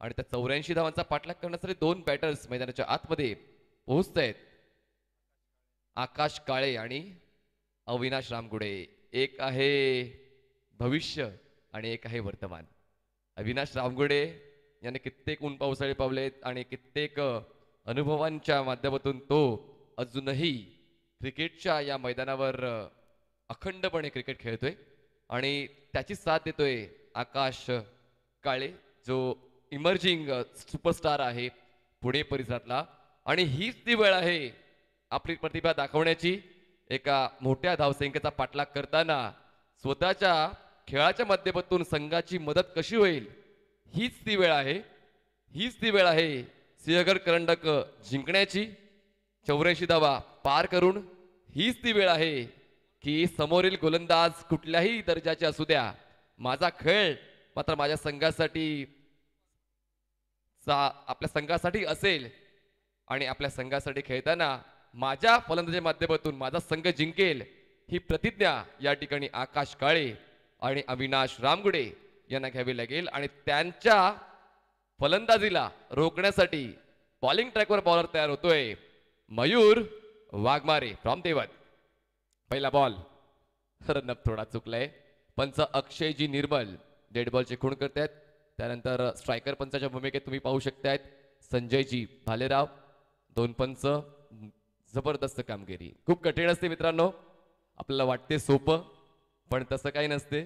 आणि त्या 84 धावांचा पाठलाग करण्यासाठी 2 बॅटर्स मैदानाच्या आतमध्ये पोहोचत आहेत. आकाश काळे आणि अविनाश रामगुडे. एक आहे भविष्य आणि एक आहे वर्तमान. अविनाश रामगुडे याने कित्येक ऊन पावसाळे पावलेत आणि कित्येक अनुभवांच्या माध्यमातून तो अजूनही क्रिकेटच्या या मैदानावर अखंडपणे क्रिकेट खेळतोय आणि त्याची साथ देतोय आकाश काळे जो इमर्जिंग सुपरस्टार आहे पुणे परिसरातला. आणि हीच ती वेळ आहे आपली प्रतिभा दाखवण्याची. एका मोठ्या धावसंख्येचा पाठलाग करताना स्वतःच्या खेळाच्या माध्यमातून संघाची मदत कशी होईल हीच ती वेळ आहे. हीच ती वेळ आहे सिंहगड करंडक जिंकण्याची. 84 धावा पार करून हीच ती वेळ आहे की समोरील गोलंदाज कुठल्याही दर्जाचे असू द्या, माझा खेळ मात्र माझ्या संघासाठी आपल्या संघासाठी असेल आणि आपल्या संघासाठी खेळताना माझ्या फलंदाजीच्या माध्यमातून माझा संघ जिंकेल ही प्रतिज्ञा या ठिकाणी आकाश काळे आणि अविनाश रामगुडे यांना घ्यावी लागेल. आणि त्यांच्या फलंदाजीला रोखण्यासाठी बॉलिंग ट्रॅकवर बॉलर तयार होतोय मयूर वाघमारे फ्रॉम देवत. पहिला बॉल रनअप थोडा चुकलाय. पंच अक्षयजी निर्मल डेड बॉलचे खूण करतायत. त्यानंतर स्ट्रायकर पंचाच्या भूमिकेत तुम्ही पाहू शकतायत संजयजी भालेराव. 2 पंच. जबरदस्त कामगिरी. खूप कठीण असते मित्रांनो, आपल्याला वाटते सोपं पण तसं काही नसते.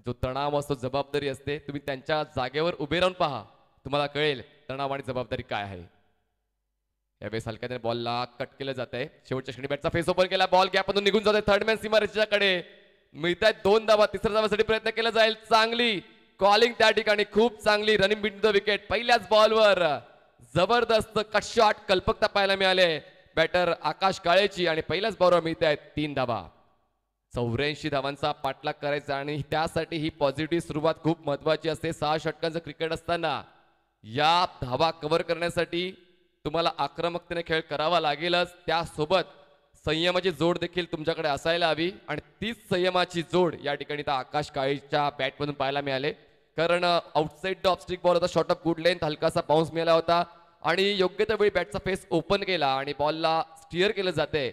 जो तणाव असतो जबाबदारी असते, तुम्ही त्यांच्या जागेवर उभे राहून पहा, तुम्हाला कळेल तणाव आणि जबाबदारी काय आहे. यावेळेस हलक्याने बॉलला कट केलं जात आहे. शेवटच्या क्षणी बॅटचा फेस ओपन केला, बॉल गॅपमधून निघून जाते. थर्ड मॅन सीमारेषेच्याकडे मिळतात 2 धावा. तिसऱ्या धावासाठी प्रयत्न केला जाईल. चांगली कॉलिंग त्या ठिकाणी, खूप चांगली रनिंग बिटवीन द विकेट. पहिल्याच बॉलवर जबरदस्त कट शॉट कल्पकता पाहायला मिळाले बॅटर आकाश काळेची आणि पहिल्याच बॉलवर मिळत आहेत 3 धावा. 84 धावांचा पाठलाग करायचा आणि त्यासाठी ही पॉझिटिव्ह सुरुवात खूप महत्वाची असते. 6 षटकांचं क्रिकेट असताना या धावा कव्हर करण्यासाठी तुम्हाला आक्रमकतेने खेळ करावा लागेलच. त्यासोबत संयमाची जोड देखील तुमच्याकडे असायला हवी आणि तीच संयमाची जोड या ठिकाणी त्या आकाश काळेच्या बॅटमधून पाहायला मिळाले. कारण outside the of stick ball होता, शॉर्ट ऑफ गुड लेंथ, हलकासा बाउन्स मिळाला होता आणि योग्य त्या वेळी बॅटचा फेस ओपन केला आणि बॉलला स्टिअर केलं जाते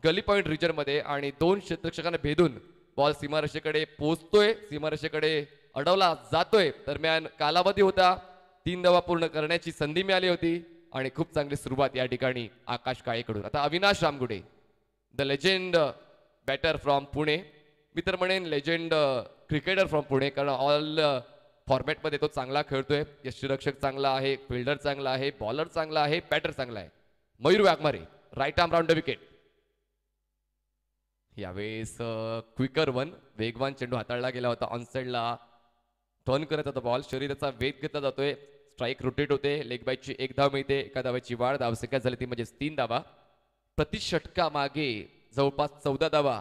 गली पॉइंट रिजन मध्ये आणि 2 क्षेत्ररक्षकांना भेदून बॉल सीमारेषेकडे पोहोचतोय, सीमारेषेकडे अडवला जातोय. दरम्यान कालावधी होता, 3 धावा पूर्ण करण्याची संधी मिळाली होती आणि खूप चांगली सुरुवात या ठिकाणी आकाश काळेकडून. आता Avinash Ramgude the legend batter from Pune. मी तर म्हणेन लेजेंड क्रिकेटर फ्रॉम पुणे, कारण ऑल फॉर्मॅटमध्ये तो चांगला खेळतोय. यष्टीरक्षक चांगला आहे, फिल्डर चांगला आहे, बॉलर चांगला आहे, बॅटर चांगला आहे. Mayur Waghmare right arm round the wicket. यावेळेस क्विकर वन, वेगवान चेंडू हाताळला गेला होता. ऑनसाइडला टर्न करत होता बॉल, शरीराचा वेग घेतला जातोय. स्ट्राईक रोटेट होते, लेग बाईटची 1 धाव मिळते. एका धावाची वाढ, धावसंख्या झाली ती म्हणजे 3 धावा. प्रति षटका मागे जवळपास 14 धावा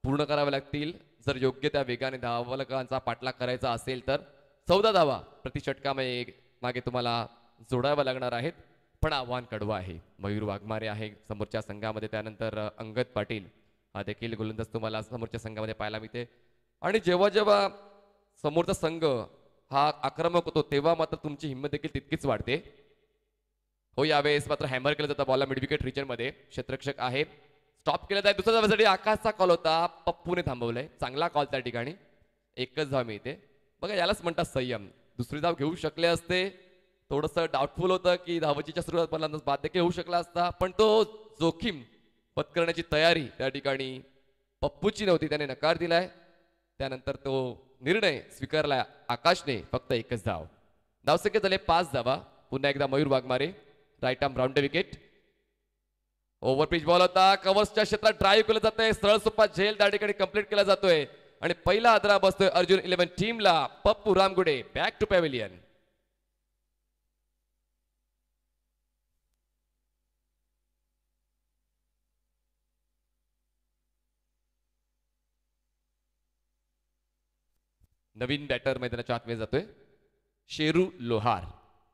पूर्ण कराव्या लागतील जर योग्य त्या वेगाने धावफलकांचा पाठलाग करायचा असेल तर. 14 धावा प्रति षटका मागे तुम्हाला जोडाव्या लागणार आहेत. पण आव्हान कडवं आहे. मयूर वाघमारे आहे समोरच्या संघामध्ये, त्यानंतर अंगद पाटील हा देखील गोलंदाज तुम्हाला समोरच्या संघामध्ये पाहायला मिळते. आणि जेव्हा जेव्हा समोरचा संघ हा आक्रमक होतो तेव्हा मात्र तुमची हिंमत देखील तितकीच वाढते. हो, यावेळेस मात्र हॅमर केलं जातं बॉलला मिड विकेट रिजन मध्ये. क्षेत्ररक्षक आहे, स्टॉप केलं जाईल. दुसऱ्या धावासाठी आकाशचा कॉल होता, पप्पूने थांबवलंय. चांगला कॉल त्या ठिकाणी, एकच धाव मिळते. बघा यालाच म्हणतात संयम. दुसरी धाव घेऊ शकले असते, थोडंसं डाऊटफुल होतं की धावचीच्या सुरुवात मला बाद देखील होऊ शकला असता, पण तो जोखीम पत्करण्याची तयारी त्या ठिकाणी पप्पूची नव्हती, त्याने नकार दिलाय. त्यानंतर तो निर्णय स्वीकारला आकाशने. फक्त एकच धाव, धावसंख्या झाले 5 धावा. पुन्हा एकदा Mayur Waghmare, right arm round wicket. Over pitch ball होता, कव्हर्सच्या क्षेत्रात ड्राईव्ह केलं जातंय, सरळ सोपा झेल त्या ठिकाणी कंप्लीट केला जातोय आणि पहिला आदरा बसतोय अर्जुन 11 टीमला. Pappu Ramgude back to pavilion. नवीन बॅटर मैदानाच्या आतमध्ये जातोय शेरू लोहार.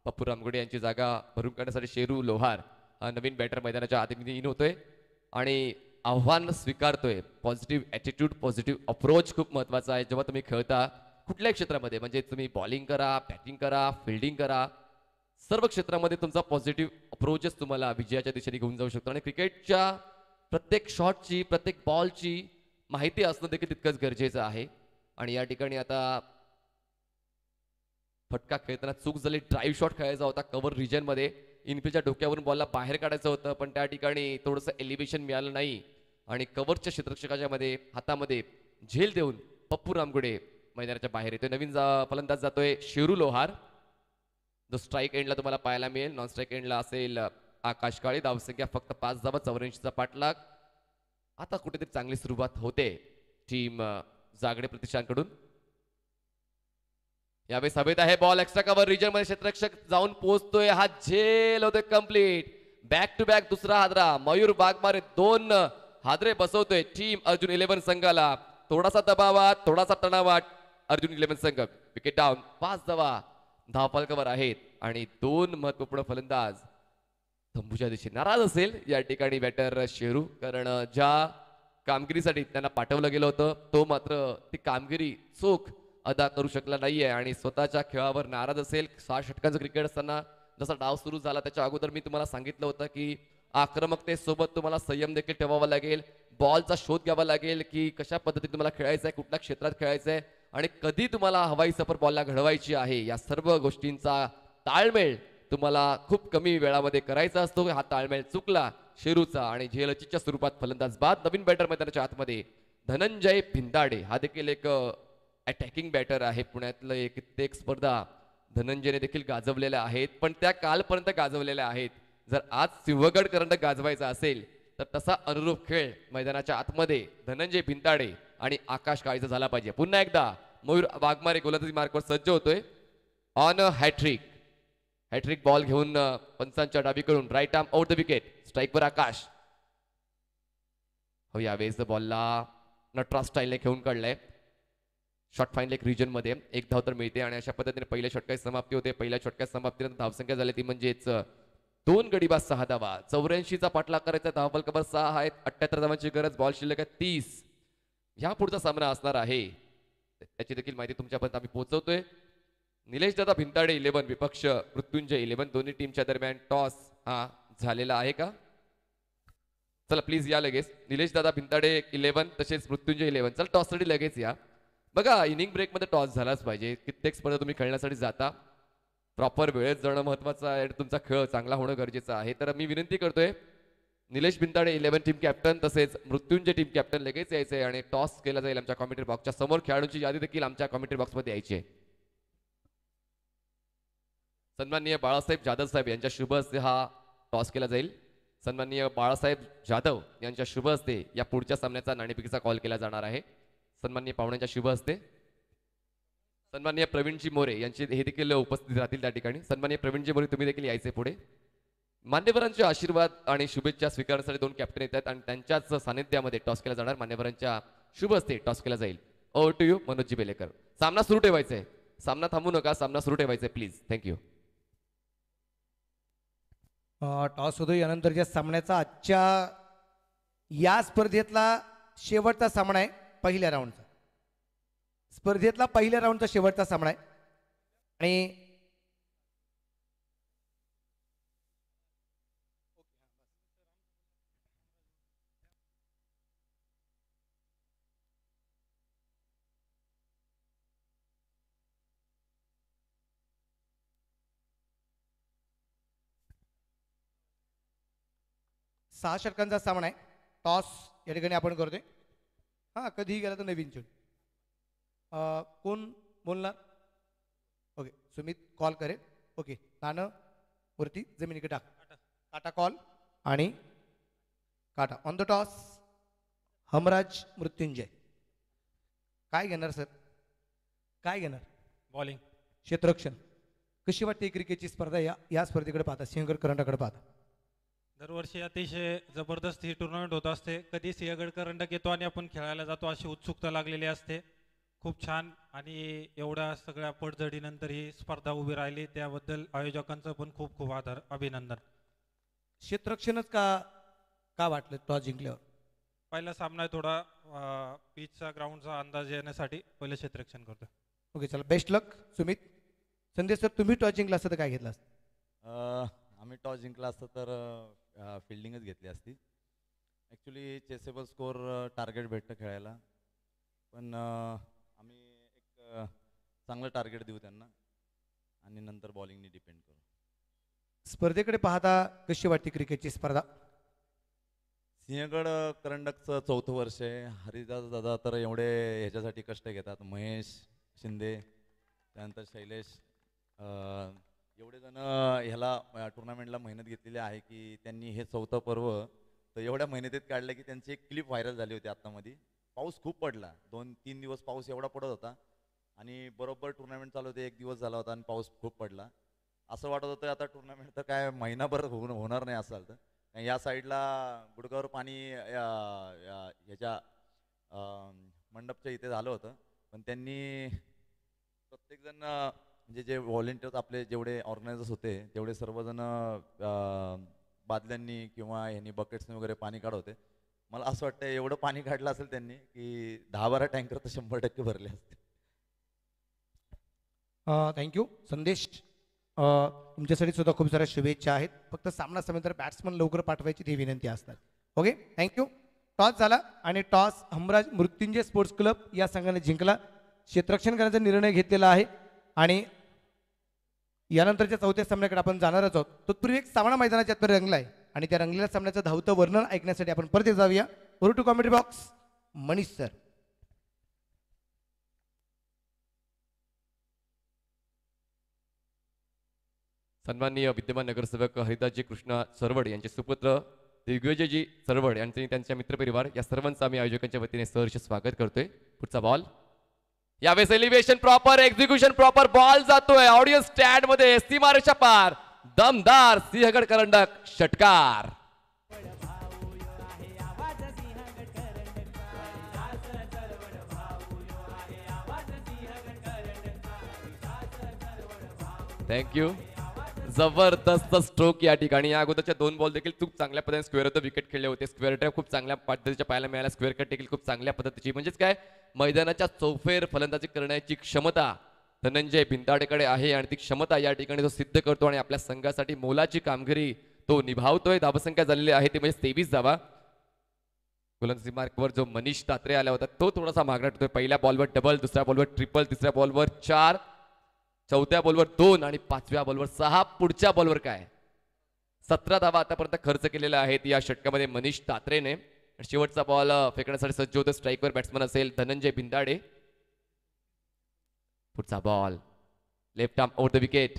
पप्पू रामगुडे यांची जागा भरून काढण्यासाठी शेरू लोहार हा नवीन बॅटर मैदानाच्या आतमध्ये इन होतोय आणि आव्हान स्वीकारतोय. पॉझिटिव्ह ॲटिट्यूड, पॉझिटिव्ह अप्रोच खूप महत्वाचा आहे जेव्हा तुम्ही खेळता कुठल्याही क्षेत्रामध्ये. म्हणजे तुम्ही बॉलिंग करा, बॅटिंग करा, फिल्डिंग करा, सर्व क्षेत्रामध्ये तुमचा पॉझिटिव्ह अप्रोचच तुम्हाला विजयाच्या दिशेने घेऊन जाऊ शकतो. आणि क्रिकेटच्या प्रत्येक शॉटची, प्रत्येक बॉलची माहिती असणं देखील तितकंच गरजेचं आहे. आणि या ठिकाणी आता फटका खेळताना चूक झाली. ड्राईव्ह शॉट खेळायचा होता कव्हर रिजन मध्ये, इनफिल्डच्या डोक्यावरून बॉलला बाहेर काढायचं होतं, पण त्या ठिकाणी थोडंसं एलिव्हेशन मिळालं नाही आणि कव्हरच्या क्षेत्ररक्षकाच्या मध्ये हातामध्ये झेल देऊन पप्पू रामगुडे मैदानाच्या बाहेर येतोय. नवीन फलंदाज जातोय शेरू लोहार, जो स्ट्राईक एंडला तुम्हाला पाहायला मिळेल. नॉन स्ट्राईक एंडला असेल आकाश काळे. धावसंख्या फक्त 5 धावा, 84चा पाठलाग. आता कुठेतरी चांगली सुरुवात होते टीम जागडे प्रतिष्ठानकडून. यावेळेस हवेत आहे बॉल, एक्स्ट्रा कव्हर रिजन मध्ये क्षेत्ररक्षक जाऊन पोहोचतोय, हा झेल होतोय कंप्लीट. बॅक टू बॅक दुसरा हादरा. मयूर वाघमारे 2 हादरे बसवतोय टीम अर्जुन 11 संघाला. थोडासा दबावात, थोडासा तणावात अर्जुन 11 संघ. विकेट डाऊन, 5 धावा, धावफलकावर आहेत आणि 2 महत्वपूर्ण फलंदाज तंबूच्या दिशेने. नाराज असेल या ठिकाणी बॅटर शेरू, कारण ज्या कामगिरीसाठी त्यांना पाठवलं गेलं होतं तो मात्र ती कामगिरी चोख अदा करू शकला नाहीये आणि स्वतःच्या खेळावर नाराज असेल. 60 षटकांचं क्रिकेट असताना जसा डाव सुरू झाला त्याच्या अगोदर मी तुम्हाला सांगितलं होतं की आक्रमकतेसोबत तुम्हाला संयम देखील ठेवावा लागेल, बॉलचा शोध घ्यावा लागेल की कशा पद्धतीने तुम्हाला खेळायचं आहे, कुठल्या क्षेत्रात खेळायचं आहे आणि कधी तुम्हाला हवाई सफर बॉलला घडवायची आहे. या सर्व गोष्टींचा ताळमेळ तुम्हाला खूप कमी वेळामध्ये करायचा असतो. हा ताळमेळ चुकला शेरूचा आणि झेलचीच्या स्वरूपात फलंदाज बाद. नवीन बॅटर मैदानाच्या आतमध्ये धनंजय भिंदाडे, हा देखील एक अटॅकिंग बॅटर आहे. पुण्यातलं कित्येक स्पर्धा धनंजयने देखील गाजवलेल्या आहेत, पण त्या कालपर्यंत गाजवलेल्या आहेत. जर आज सिंहगड करंडक गाजवायचा असेल तर तसा अनुरूप खेळ मैदानाच्या आतमध्ये धनंजय भिंताडे आणि आकाश काळीचा झाला पाहिजे. पुन्हा एकदा मयूर वाघमारे गोलंदाजी मार्कवर सज्ज होतोय. ऑन हॅट्रिक, हॅट्रिक बॉल घेऊन पंचांच्या डावीकडून right arm out the wicket. स्ट्राईकवर आकाश. हो, यावेळेस बॉलला नटराज स्टाईलने खेळून काढलाय. शॉर्ट फाईन लेग रिजन मध्ये 1 धाव तर मिळते आणि अशा पद्धतीने पहिल्या षटकाची समाप्ती होते. पहिल्या षटकाच्या समाप्तीनंतर धावसंख्या झाली ती म्हणजेच 2 गडी बाद 6 धावा. 84चा पाठलाग करायचा, धावफलकावर 6 आहेत. 78 धावांची गरज, बॉल शिल्लक आहे 30. ह्या पुढचा सामना असणार आहे त्याची देखील माहिती तुमच्यापर्यंत आम्ही पोहोचवतोय. निलेश दादा भिंताडे 11 विपक्ष मृत्युंजय 11. दोन्ही टीमच्या दरम्यान टॉस हा झालेला आहे का? चला प्लीज या लगेच. निलेश दादा भिंताडे 11 तसेच मृत्युंजय 11. चला टॉससाठी लगेच या. बघा इनिंग ब्रेक मध्ये टॉस झालाच पाहिजे. कित्येक स्पर्धा तुम्ही खेळण्यासाठी जाता, प्रॉपर वेळेत जाणं महत्वाचं आहे, तुमचा खेळ चांगला होणं गरजेचं आहे. तर मी विनंती करतोय निलेश भिंताडे 11 टीम कॅप्टन तसेच मृत्युंजय टीम कॅप्टन लगेच यायचंय आणि टॉस केला जाईल आमच्या कॉमेंट्री बॉक्सच्या समोर. खेळाडूंची यादी देखील आमच्या कॉमेंट्री बॉक्समध्ये यायची आहे. सन्माननीय बाळासाहेब जाधव साहेब यांच्या शुभ हस्ते हा टॉस केला जाईल. सन्माननीय बाळासाहेब जाधव यांच्या शुभ हस्ते या पुढच्या सामन्याचा नाणेफेकीचा कॉल केला जाणार आहे. सन्माननीय पाहुण्यांच्या शुभ हस्ते. सन्माननीय प्रवीणजी मोरे यांचे हे देखील उपस्थित राहतील त्या ठिकाणी. सन्माननीय प्रवीणजी मोरे तुम्ही देखील यायचे पुढे. मान्यवरांचे आशीर्वाद आणि शुभेच्छा स्वीकारण्यासाठी 2 कॅप्टन येतात आणि त्यांच्याच सानिध्यामध्ये टॉस केला जाणार. मान्यवरांच्या शुभ हस्ते टॉस केला जाईल. Over to you Manoji Belekar. सामना सुरू ठेवायचा आहे, सामना थांबू नका, सामना सुरू ठेवायचा आहे प्लीज. थँक्यू. टॉस होतो यानंतरच्या सामन्याचा आजच्या या स्पर्धेतला शेवटचा सामना आहे पहिल्या राऊंडचा. स्पर्धेतला पहिल्या राऊंडचा शेवटचा सामना आहे आणि सहा षटकांचा सामना आहे. टॉस या ठिकाणी आपण करतोय. हां, कधीही गेला तर नवीन चेंडू. कोण बोलणार? ओके, सुमित कॉल करेल. ओके, नाणं वरती जमिनीकडे टाक. काटा कॉल आणि काटा on the toss. Humraaz Mrityunjay काय घेणार सर? काय घेणार? बॉलिंग. क्षेत्ररक्षण. कशी वाटते क्रिकेटची स्पर्धा? या स्पर्धेकडे पाहता, सिंहगड करंडाकडे पाहता. दरवर्षी अतिशय जबरदस्त ही टुर्नामेंट होत असते. कधी सिंहगड करंडक येतो आणि आपण खेळायला जातो अशी उत्सुकता लागलेली असते. खूप छान. आणि एवढ्या सगळ्या पडझडीनंतर ही स्पर्धा उभी राहिली त्याबद्दल आयोजकांचं पण खूप खूप आभार, अभिनंदन. क्षेत्ररक्षणच का वाटलं टॉस जिंकल्यावर? पहिला सामना आहे, थोडा पिचचा ग्राउंडचा अंदाज येण्यासाठी पहिलं क्षेत्ररक्षण करतो. ओके, चला बेस्ट लक सुमित. संदेश सर, तुम्ही टॉस जिंकला असतं तर काय घेतला असतं? आम्ही टॉस जिंकला असतं तर फिल्डिंगच घेतली असती. ॲक्च्युली चेसेबल स्कोअर टार्गेट भेटतं खेळायला, पण आम्ही एक चांगलं टार्गेट देऊ त्यांना आणि नंतर बॉलिंगनी डिपेंड करू. स्पर्धेकडे पाहता कशी वाटते क्रिकेटची स्पर्धा? सिंहगड करंडकचं 4थं वर्ष आहे. हरिदास दादा तर एवढे ह्याच्यासाठी कष्ट घेतात. महेश शिंदे, त्यानंतर शैलेश, एवढे जण ह्याला टुर्नामेंटला मेहनत घेतलेली आहे की त्यांनी हे 4थं पर्व तर एवढ्या मेहनतीत काढलं की त्यांची एक क्लिप व्हायरल झाली होती आत्तामध्ये. पाऊस खूप पडला, 2-3 दिवस पाऊस एवढा पडत होता आणि बरोबर टुर्नामेंट चालू होते, 1 दिवस झाला होता आणि पाऊस खूप पडला. असं वाटत होतं आता टुर्नामेंट तर काय महिनाभर होणार नाही असं झालं. या साईडला गुडगावर पाणी ह्याच्या मंडपच्या इथे झालं होतं, पण त्यांनी प्रत्येकजण म्हणजे जे व्हॉलेंटियर्स आपले जेवढे ऑर्गनायझर्स होते तेवढे सर्वजण बादल्यांनी किंवा ह्यांनी बकेट्सने वगैरे पाणी काढत होते. मला असं वाटतं एवढं पाणी काढलं असेल त्यांनी की 10-12 टँकर तर 100% भरले असते. थँक्यू संदेश. तुमच्यासाठी सुद्धा खूप साऱ्या शुभेच्छा आहेत. फक्त सामना समितीवर बॅट्समन लवकर पाठवायची ती विनंती असणार. Okay, thank you. टॉस झाला आणि toss Humraaz Mrityunjay sports club या संघाने जिंकला. क्षेत्ररक्षण करण्याचा निर्णय घेतलेला आहे आणि यानंतरच्या 4थ्या सामन्याकडे आपण जाणारच आहोत. तत्पूर्वी एक सामना मैदानाच्या आतमध्ये रंगला आहे आणि त्या रंगलेल्या सामन्याचं धावतं वर्णन ऐकण्यासाठी आपण परत जाऊया. To commentary box, Manish sir. सन्माननीय विद्यमान नगरसेवक हरिदासजी कृष्णा सरवड यांचे सुपुत्र दिग्विजयजी सरवड यांचे त्यांच्या मित्रपरिवार या सर्वांचं आम्ही आयोजकांच्या वतीने सहर्ष स्वागत करतोय. पुढचा बॉल यावेळेस elevation proper, execution proper, ball जातोय ऑडियन्स स्टँड मध्ये सीमारेषा पार. दमदार सिंहगड करंडक षटकार. थँक्यू. जबरदस्त स्ट्रोक या ठिकाणी. या अगोदरच्या 2 बॉल देखील खूप चांगल्या पद्धतीने स्क्वेअर होतं, विकेट खेळले होते. स्क्वेअर ड्राईव्ह खूप चांगल्या पद्धतीच्या पाहायला मिळाला. स्क्वेअर कट देखील खूप चांगल्या पद्धतीची, म्हणजेच काय मैदानाच्या चौफेर फलंदाजी करण्याची क्षमता धनंजय भिंताडेकडे आहे आणि ती क्षमता या ठिकाणी तो सिद्ध करतो आणि आपल्या संघासाठी मोलाची कामगिरी तो निभावतोय. धावसंख्या झालेली आहे ती म्हणजे 23 धावा. गोलंदाजी मार्कवर जो मनीष तात्रे आला होता तो थोडासा मागणार होतोय. पहिल्या बॉलवर डबल, दुसऱ्या बॉलवर ट्रिपल, तिसऱ्या बॉलवर 4, चौथ्या बॉलवर 2 आणि 5व्या बॉलवर 6. पुढच्या बॉलवर काय 17 धावा आतापर्यंत खर्च केलेल्या आहेत या षटकामध्ये मनीष तात्रेने. शेवटचा बॉल फेकण्यासाठी सज्ज होतं. स्ट्राईकवर बॅट्समन असेल धनंजय भिंदाडे. पुढचा ball left arm over the wicket.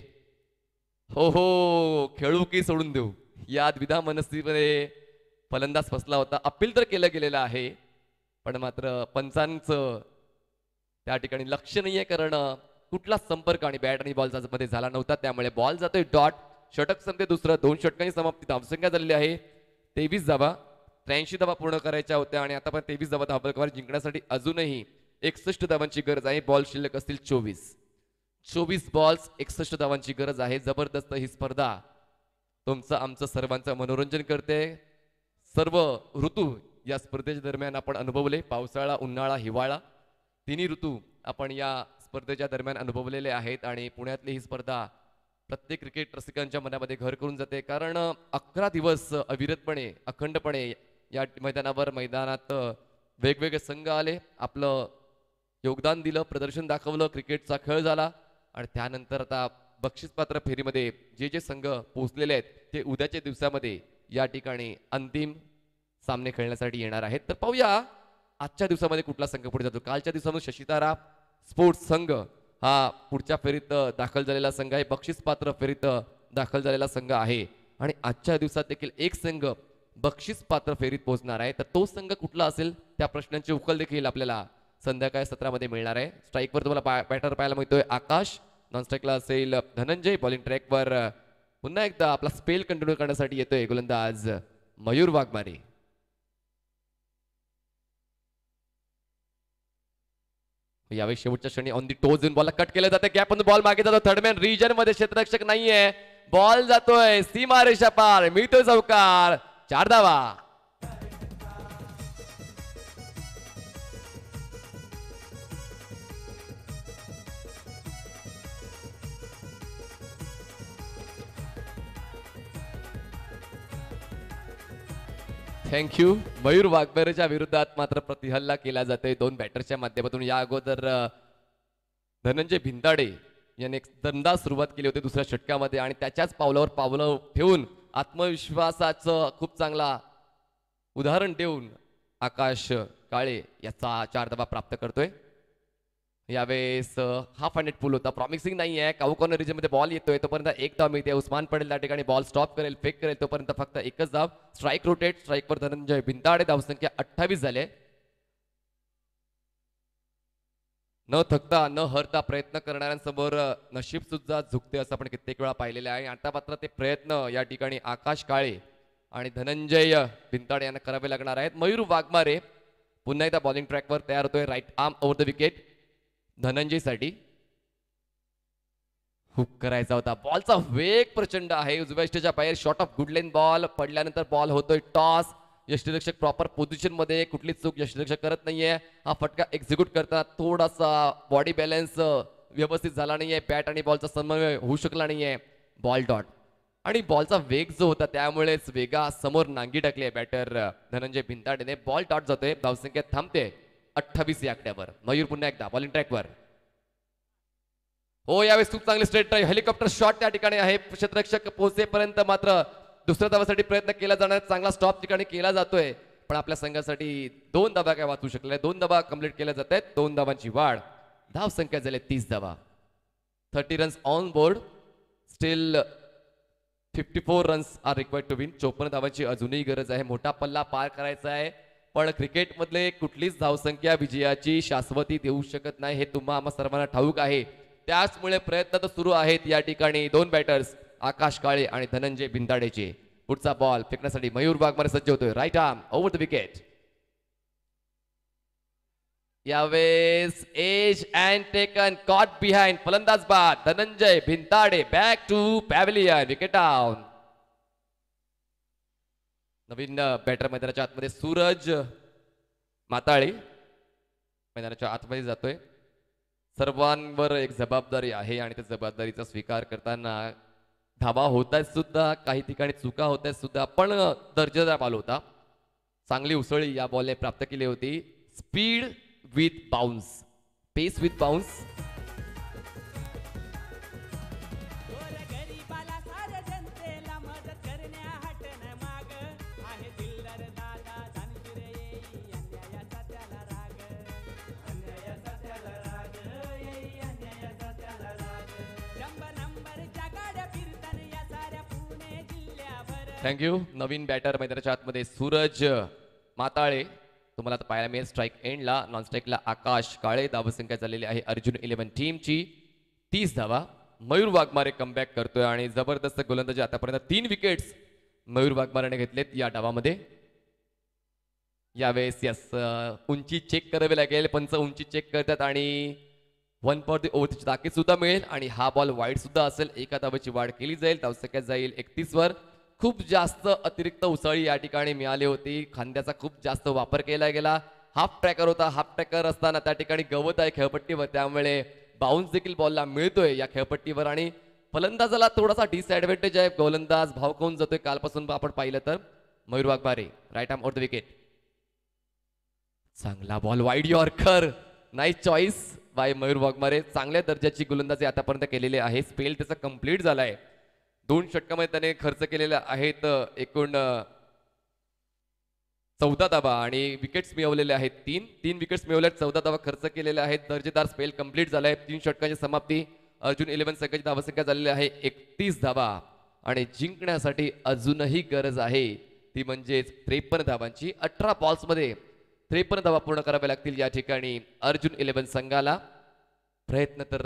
हो हो, खेळू की सोडून देऊ या द्विधा मनस्थितीमध्ये फलंदाज फसला होता. अपील तर केलं गेलेलं आहे पण मात्र पंचांचं त्या ठिकाणी लक्ष नाहीये, कारण कुठला संपर्क आणि बॅट आणि बॉल मध्ये झाला नव्हता. त्यामुळे बॉल जातोय डॉट. षटक संपते दुसरं. 2 षटकांची समाप्ती. धावसंख्या झालेली आहे 23 धावा. 83 धावा पूर्ण करायच्या होत्या आणि आता पण 23 धावा धावसंख्या जिंकण्यासाठी अजूनही 61 धावांची गरज आहे. बॉल शिल्लक असतील 24 बॉल्स, 61 धावांची गरज आहे. जबरदस्त ही स्पर्धा तुमचं आमचं सर्वांचं मनोरंजन करते. सर्व ऋतू या स्पर्धेच्या दरम्यान आपण अनुभवले. पावसाळा, उन्हाळा, हिवाळा, तिन्ही ऋतू आपण या स्पर्धेच्या दरम्यान अनुभवलेले आहेत आणि पुण्यातली ही स्पर्धा प्रत्येक क्रिकेट रसिकांच्या मनामध्ये घर करून जाते, कारण 11 दिवस अविरतपणे अखंडपणे या मैदानात वेगवेगळे संघ आले, आपलं योगदान दिलं, प्रदर्शन दाखवलं, क्रिकेटचा खेळ झाला आणि त्यानंतर आता बक्षीसपात्र फेरीमध्ये जे जे संघ पोहोचलेले आहेत ते उद्याच्या दिवसामध्ये या ठिकाणी अंतिम सामने खेळण्यासाठी येणार आहेत. तर पाहूया आजच्या दिवसामध्ये कुठला संघ पुढे जातो. कालच्या दिवसामध्ये शशितारा स्पोर्ट्स संघ हा पुढच्या फेरीत दाखल झालेला संघ आहे, बक्षीसपात्र फेरीत दाखल झालेला संघ आहे आणि आजच्या दिवसात देखील एक संघ बक्षीसपात्र फेरीत पोहोचणार आहे. तर तो संघ कुठला असेल त्या प्रश्नांची उकल देखील आपल्याला संध्याकाळी सत्रामध्ये मिळणार आहे. स्ट्राईकवर तुम्हाला बॅटर पाहायला मिळतोय आकाश, नॉन स्ट्राईकला असेल धनंजय, बॉलिंग ट्रॅकवर पुन्हा एकदा आपला स्पेल कंटिन्यू करण्यासाठी येतोय गोलंदाज मयूर वाघमारे. यावेळी शेवटच्या क्षणी on the toes in ball cut केलं जातं, गॅप बॉल मागे जातो, थर्डमॅन रिजन मध्ये क्षेत्ररक्षक नाहीये, बॉल जातोय सीमारेषा पार, मिळतोय चौकार, 4 धावा. थँक्यू. मयूर वाघमारेच्या विरोधात मात्र प्रतिहल्ला केला जातोय 2 बॅटरच्या माध्यमातून. या अगोदर धनंजय भिंताडे याने एक दमदार सुरुवात केली होती दुसऱ्या षटकामध्ये आणि त्याच्याच पावलावर पावलं ठेवून आत्मविश्वासाचं खूप चांगला उदाहरण देऊन आकाश काळे याचा 4 धावा प्राप्त करतोय. यावेळेस हाफ हँडेड पुल होता, प्रॉमिसिंग नाही आहे. काऊ कॉर्नर रिजन मध्ये बॉल येतोय तोपर्यंत 1 धाव मिळते. उस्मान पटेल त्या ठिकाणी बॉल स्टॉप करेल, फेक करेल, तोपर्यंत फक्त 1च धाव. स्ट्राईक रोटेट, स्ट्राईकवर धनंजय भिंताडे, धावसंख्या 28 झाले. न थकता न हरता प्रयत्न करणाऱ्यांसमोर नशीब सुद्धा झुकते असं आपण कित्येक वेळा पाहिलेलं आहे. आता मात्र ते प्रयत्न या ठिकाणी आकाश काळे आणि धनंजय भिंताडे यांना करावे लागणार आहेत. मयूर वाघमारे पुन्हा एकदा बॉलिंग ट्रॅकवर तयार होतोय, right arm over the wicket Dhananjay साठी. हुक करायचा होता, बॉलचा वेग प्रचंड आहे, उजव्या इष्टच्या बाहेर shot of good lane ball पडल्यानंतर बॉल होतोय टॉस. यष्टीरक्षक प्रॉपर पोझिशन मध्ये, कुठलीच चूक यष्टीरक्षक करत नाहीये. हा फटका एक्झिक्यूट करताना थोडासा बॉडी बॅलन्स व्यवस्थित झाला नाहीये, बॅट आणि बॉलचा समन्वय होऊ शकला नाहीये. बॉल डॉट आणि बॉलचा वेग जो होता त्यामुळेच वेगा समोर नांगी टाकली आहे बॅटर धनंजय भिंताडेने. बॉल डॉट जातोय, धावसंख्या थांबते 28 या आकड्यावर. मयूर पुन्हा एकदा बॉलिंग ट्रॅकवर. हो, यावेळेस खूप चांगली स्ट्रेट ड्राईव्ह, हेलिकॉप्टर शॉट त्या ठिकाणी आहे. क्षेत्ररक्षक पोहोचेपर्यंत मात्र दुसऱ्या धावासाठी प्रयत्न केला जाणार, चांगला स्टॉप ठिकाणी केला जातोय, पण आपल्या संघासाठी 2 धावा काय वाचू शकले. 2 धावा कंप्लीट केल्या जात आहेत, 2 धावांची वाढ. धाव संख्या झाली 30 धावा. 30 runs on board, still 54 runs are required to win. 54 धावांची अजूनही गरज आहे, मोठा पल्ला पार करायचा आहे, पण क्रिकेटमधले कुठलीच धावसंख्या विजयाची शाश्वती देऊ शकत नाही, हे तुम्हा आम्हा सर्वांना ठाऊक आहे. त्याचमुळे प्रयत्न तर सुरू आहेत या ठिकाणी 2 बॅटर्स आकाश काळे आणि धनंजय भिंताडेचे. पुढचा बॉल फेकण्यासाठी मयूर वाघमारे सज्ज होतोय, right arm over the wicket. यावेळेस edge and taken, caught behind, फलंदाज बाद, Dhananjay Bhintade back to pavilion, wicket down. नवीन बॅटर मैदानाच्या आतमध्ये सूरज माताळे मैदानाच्या आतमध्ये जातोय. सर्वांवर एक जबाबदारी आहे आणि त्या जबाबदारीचा स्वीकार करताना धावा होत आहेत सुद्धा, काही ठिकाणी चुका होत आहेत सुद्धा, पण दर्जेदार बॉल होता. चांगली उसळी या बॉलने प्राप्त केली होती. Speed with bounce, pace with bounce. Thank you. नवीन बॅटर मैदानाच्या आतमध्ये सूरज माताळे तुम्हाला आता पाहायला मिळेल. स्ट्राईक एंडला, नॉन स्ट्राईकला आकाश काळे. धावसंख्या झालेली आहे अर्जुन 11 टीमची 30 धावा. मयूर वाघमारे कमबॅक करतोय आणि जबरदस्त गोलंदाजी, आतापर्यंत 3 विकेट्स मयूर वाघमारेने घेतलेत या डावामध्ये. यावेळेस यस उंची चेक करावी लागेल, पंच उंची चेक करतात आणि 1 फॉर द ओव्हरची ताकीद सुद्धा मिळेल आणि हा बॉल वाईड सुद्धा असेल. 1 धावाची वाढ केली जाईल, धावसंख्या जाईल 31 वर. खूप जास्त अतिरिक्त उसळी या ठिकाणी मिळाली होती, खांद्याचा खूप जास्त वापर केला गेला. हाफ ट्रॅकर होता. हाफ ट्रॅकर असताना त्या ठिकाणी गवत आहे खेळपट्टीवर, त्यामुळे बाउन्स देखील बॉलला मिळतोय या खेळपट्टीवर आणि फलंदाजाला थोडासा डिसएडव्हान्टेज आहे. गोलंदाज भाव खाऊन जातोय कालपासून आपण पाहिलं तर. Mayur Waghmare right arm out the wicket. चांगला ball wide yorker. Nice choice by Mayur Waghmare. चांगल्या दर्जाची गोलंदाजी आतापर्यंत केलेली आहे. स्पेल त्याचा कंप्लीट झालाय. 2 षटकामध्ये त्याने खर्च केलेले आहेत एकूण 14 धावा आणि विकेट्स मिळवलेले आहेत 3 विकेट्स मिळवल्या, 14 धावा खर्च केलेल्या आहेत. दर्जेदार स्पेल कंप्लीट झालाय. 3 षटकांची समाप्ती. अर्जुन 11 संघाची धावसंख्या झालेली आहे 31 धावा आणि जिंकण्यासाठी अजूनही गरज आहे ती म्हणजेच 53 धावांची. 18 बॉल्स मध्ये 53 धावा पूर्ण कराव्या लागतील या ठिकाणी अर्जुन 11 संघाला. प्रयत्न तर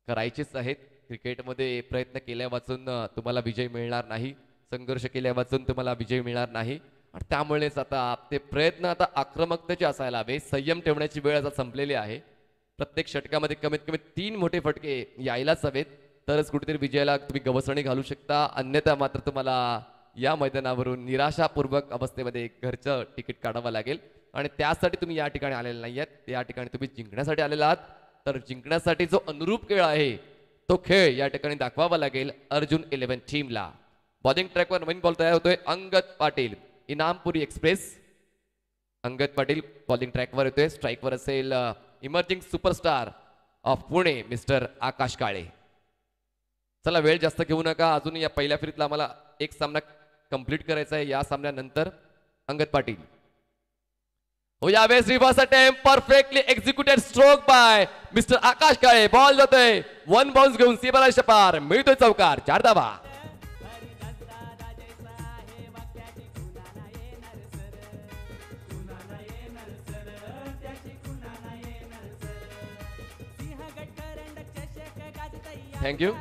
करायचेच आहेत. क्रिकेटमध्ये प्रयत्न केल्या वाचून तुम्हाला विजय मिळणार नाही, संघर्ष केल्या वाचून तुम्हाला विजय मिळणार नाही. आणि त्यामुळेच आता ते प्रयत्न आता आक्रमकतेचे असायला हवे. संयम ठेवण्याची वेळ आता संपलेली आहे. प्रत्येक षटकामध्ये कमीत कमी 3 मोठे फटके यायलाच हवेत, तरच कुठेतरी विजयाला तुम्ही गवसणी घालू शकता. अन्यथा मात्र तुम्हाला या मैदानावरून निराशापूर्वक अवस्थेमध्ये घरचं तिकीट काढावं लागेल. आणि त्यासाठी तुम्ही या ठिकाणी आलेले नाही आहेत, या ठिकाणी तुम्ही जिंकण्यासाठी आलेला आहात. तर जिंकण्यासाठी जो अनुरूप खेळ आहे तो खेळ या ठिकाणी दाखवावा लागेल अर्जुन 11 टीमला. बॉलिंग ट्रॅकवर नवीन बॉल तयार होतोय. अंगद पाटील इनामपुरी एक्सप्रेस. अंगद पाटील बॉलिंग ट्रॅकवर येतोय. स्ट्राईकवर असेल emerging superstar of Pune mister Akash Kale. चला वेळ जास्त घेऊ नका. अजून या पहिल्या फेरीतला आम्हाला एक सामना कंप्लीट करायचा आहे. या सामन्यानंतर अंगद पाटील हो यावेळेस reverse attempt perfectly executed stroke bye mister Akash काळे. बॉल जातोय 1 बाउन्स घेऊन सीमारेषा पार. मिळतोय चौकार. 4 धावा. थँक्यू.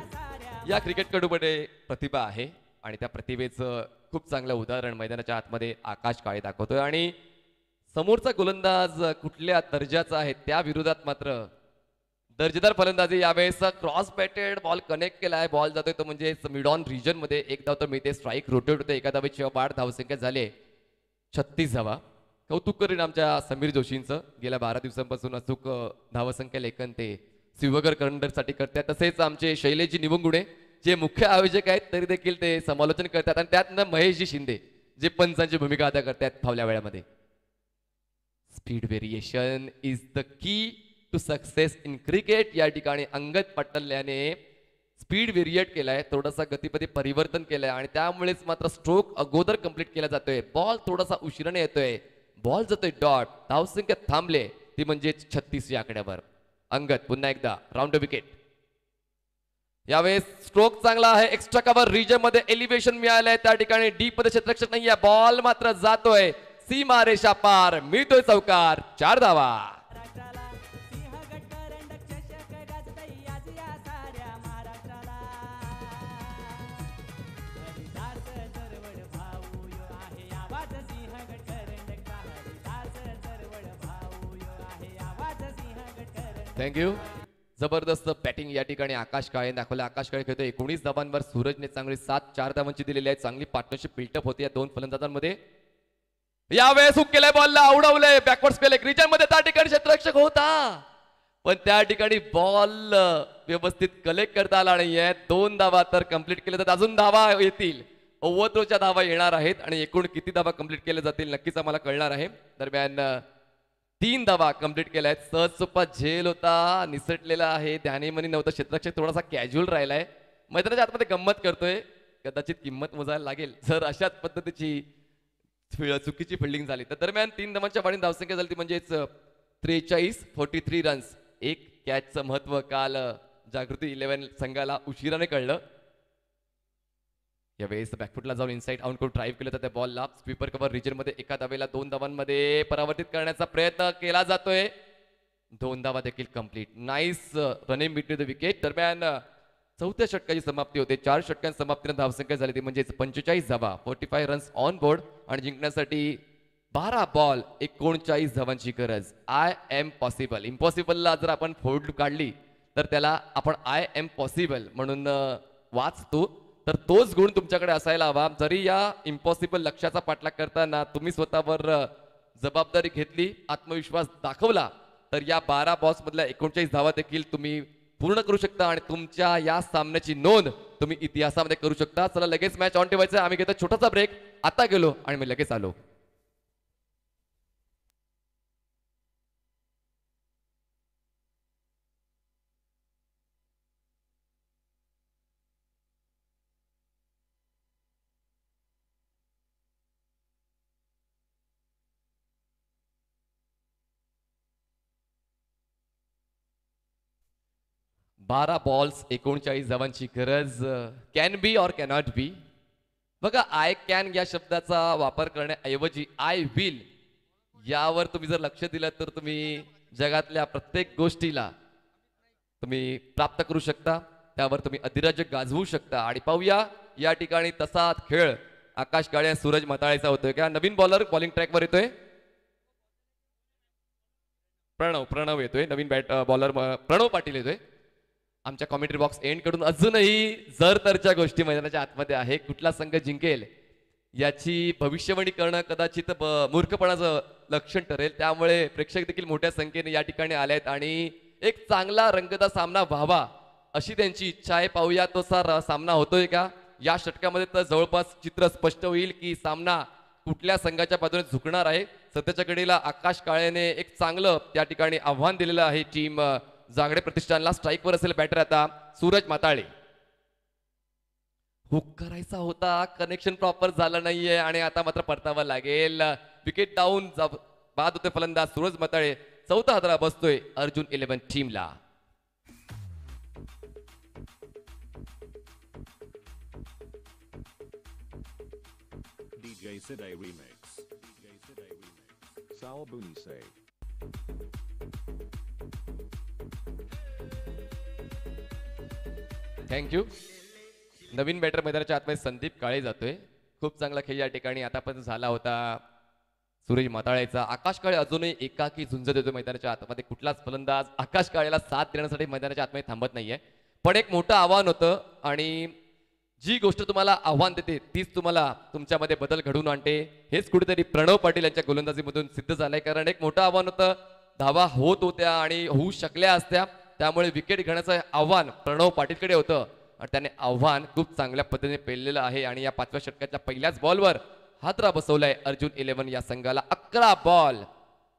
या क्रिकेटकडूमध्ये प्रतिभा आहे आणि त्या प्रतिभेचं खूप चांगलं उदाहरण मैदानाच्या आतमध्ये आकाश काळे दाखवतोय. आणि समोरचा गोलंदाज कुठल्या दर्जाचा आहे त्या विरोधात मात्र दर्जेदार फलंदाजी. यावेळेस क्रॉस बॅटेड बॉल कनेक्ट केलाय. बॉल जातोय तो म्हणजे मिड ऑन रिजन मध्ये. 1 धाव तर मिळते. स्ट्राईक रोटेट होते. 1 धावेची 8 धावसंख्या झाले 36 धावा. कौतुक करीन आमच्या समीर जोशींचं. गेल्या 12 दिवसांपासून अचूक धावसंख्या लेखन ते शिवगर करंडरसाठी करतात. तसेच आमचे शैलेशजी निवंगुडे जे मुख्य आयोजक आहेत तरी देखील ते समालोचन करतात. आणि त्यातनं महेशजी शिंदे जे पंचांची भूमिका अदा करतात फावल्या वेळामध्ये. Speed variation is the key to success in cricket. या ठिकाणी अंगद पाटील याने स्पीड व्हेरिएट केलाय, थोडासा गतीमध्ये परिवर्तन केलंय आणि त्यामुळेच मात्र स्ट्रोक अगोदर कंप्लीट केला जातोय. बॉल थोडासा उशिराने येतोय. बॉल जातोय डॉट. धावसंख्या थांबले ती म्हणजे 36 या आकड्यावर. अंगद पुन्हा एकदा राऊंड विकेट. यावेळेस स्ट्रोक चांगला आहे. एक्स्ट्रा कव्हर रिजन मध्ये एलिव्हेशन मिळालंय. त्या ठिकाणी डीप मध्ये क्षेत्ररक्षक नाहीये. बॉल मात्र जातोय सीमारेषा पार. मिळतोय चौकार. 4 धावा. थँक्यू. जबरदस्त बॅटिंग या ठिकाणी आकाश काळे दाखवलं. आकाश काळे खेळतोय 19 धावांवर. सूरजने चांगली 4 धावांची दिलेली आहे. चांगली पार्टनरशिप बिल्टअप होती या 2 फलंदाजांमध्ये. यावेळेस हुक केलंय. बॉलला उडवलंय. बॅकवर्ड स्पेल रिजन मध्ये त्या ठिकाणी क्षेत्ररक्षक होता पण त्या ठिकाणी बॉल व्यवस्थित कलेक्ट करता आला नाहीये. 2 धावा तर कंप्लीट केले तर अजून धावा येतील. ओव्हरथ्रोच्या धावा येणार आहेत आणि एकूण किती धावा कंप्लीट केल्या जातील नक्कीच आम्हाला कळणार आहे. दरम्यान 3 धावा कंप्लीट केल्या आहेत. सहज सोपा झेल होता. निसटलेला आहे. ध्यानी मनी नव्हतं. क्षेत्ररक्षक थोडासा कॅज्युअल राहिलाय. मैदानाच्या आतमध्ये गंमत करतोय. कदाचित किंमत मोजायला लागेल जर अशाच पद्धतीची चुकीची फिल्डिंग झाली तर. दरम्यान 3 धावांच्या वाढीने धावसंख्या झाली ती म्हणजेच 43 रन्स. 1 कॅचचं महत्व काल जागृती 11 संघाला उशिराने कळलं. यावेळेस बॅकफुटला जाऊन इनसाइड आउट करून ड्राईव्ह केलं तर त्या बॉलला स्वीपर कव्हर रिजन मध्ये 1 धावेला 2 धावांमध्ये परावर्तित करण्याचा प्रयत्न केला जातोय. 2 धावा देखील complete. Nice running between the wicket. दरम्यान 4थ्या षटकाची समाप्ती होते. 4 षटकांच्या समाप्तीने धावसंख्या झाली ती म्हणजे 45 धावा. 45 रन्स ऑन बोर्ड आणि जिंकण्यासाठी 12 बॉल 39 धावांची गरज. I am possible. इम्पॉसिबलला जर आपण फोड काढली तर त्याला आपण आय एम पॉसिबल म्हणून वाचतो. तर तोच गुण तुमच्याकडे असायला हवा. जरी या इम्पॉसिबल लक्ष्याचा पाठलाग करताना तुम्ही स्वतःवर जबाबदारी घेतली, आत्मविश्वास दाखवला तर या 12 बॉल्स मधल्या 39 धावा देखील तुम्ही पूर्ण करू शकता आणि तुमच्या या सामन्याची नोंद तुम्ही इतिहासामध्ये करू शकता. चला लगेच मॅच ऑन ठेवायचं. आम्ही घेतो छोटासा ब्रेक. आता गेलो आणि मी लगेच आलो. बारा बॉल्स 39 धावांची गरज. Can be or cannot be. बघा, आय कॅन या शब्दाचा वापर करण्याऐवजी आय विल यावर तुम्ही जर लक्ष दिलं तर तुम्ही जगातल्या प्रत्येक गोष्टीला तुम्ही प्राप्त करू शकता. त्यावर तुम्ही अधिराज्य गाजवू शकता. आणि पाहूया या ठिकाणी तसा खेळ आकाश काळे आणि सूरज मताळेचा होतोय का. नवीन बॉलर बॉलिंग ट्रॅकवर येतोय. प्रणव येतोय. नवीन बॉलर प्रणव पाटील येतोय. आमच्या कॉमेंट्री बॉक्स एंड कडून अजूनही जर तरच्या गोष्टी मैदानाच्या आतमध्ये आहे. कुठला संघ जिंकेल याची भविष्यवाणी करणं कदाचित मूर्खपणाचं लक्षण ठरेल. त्यामुळे प्रेक्षक देखील मोठ्या संख्येने या ठिकाणी आले आहेत आणि एक चांगला रंगतदार सामना व्हावा अशी त्यांची इच्छा आहे. पाहूया तसा सामना होतोय का. या षटकामध्ये तर जवळपास चित्र स्पष्ट होईल की सामना कुठल्या संघाच्या बाजूने झुकणार आहे. सध्याच्या घडीला आकाश काळेने एक चांगलं त्या ठिकाणी आव्हान दिलेलं आहे टीम जागडे प्रतिष्ठानला. स्ट्राईकवर असेल बॅटर आता सूरज माताळे. हुक करायचा होता, कनेक्शन प्रॉपर झालं नाहीये आणि आता मात्र परतावा लागेल. विकेट डाऊन बाद होते फलंदाज सूरज माताळे. चौथा हादरा बसतोय अर्जुन 11 टीमला. DJ Side Remix. Sal Bunise. Thank you. नवीन बॅटर मैदानाच्या आतमध्ये संदीप काळे जातोय. खूप चांगला खेळ या ठिकाणी आतापर्यंत झाला होता सूरज माताळेचा. आकाश काळे अजूनही एकाकी झुंजत येतो मैदानाच्या आतमध्ये. कुठलाच फलंदाज आकाश काळेला साथ देण्यासाठी मैदानाच्या आतमध्ये थांबत नाहीये. पण एक मोठं आव्हान होतं आणि जी गोष्ट तुम्हाला आव्हान देते तीच तुम्हाला तुमच्यामध्ये बदल घडवून आणते. हेच कुठेतरी प्रणव पाटील यांच्या गोलंदाजीमधून सिद्ध झालंय. कारण एक मोठं आव्हान होतं, धावा होत होत्या आणि होऊ शकल्या असत्या. त्यामुळे विकेट घेण्याचं आव्हान प्रणव पाटीलकडे होतं आणि त्याने आव्हान खूप चांगल्या पद्धतीने पेललेलं आहे. आणि या 5व्या षटकाच्या पहिल्याच बॉलवर हादरा बसवलाय अर्जुन 11 या संघाला. 11 बॉल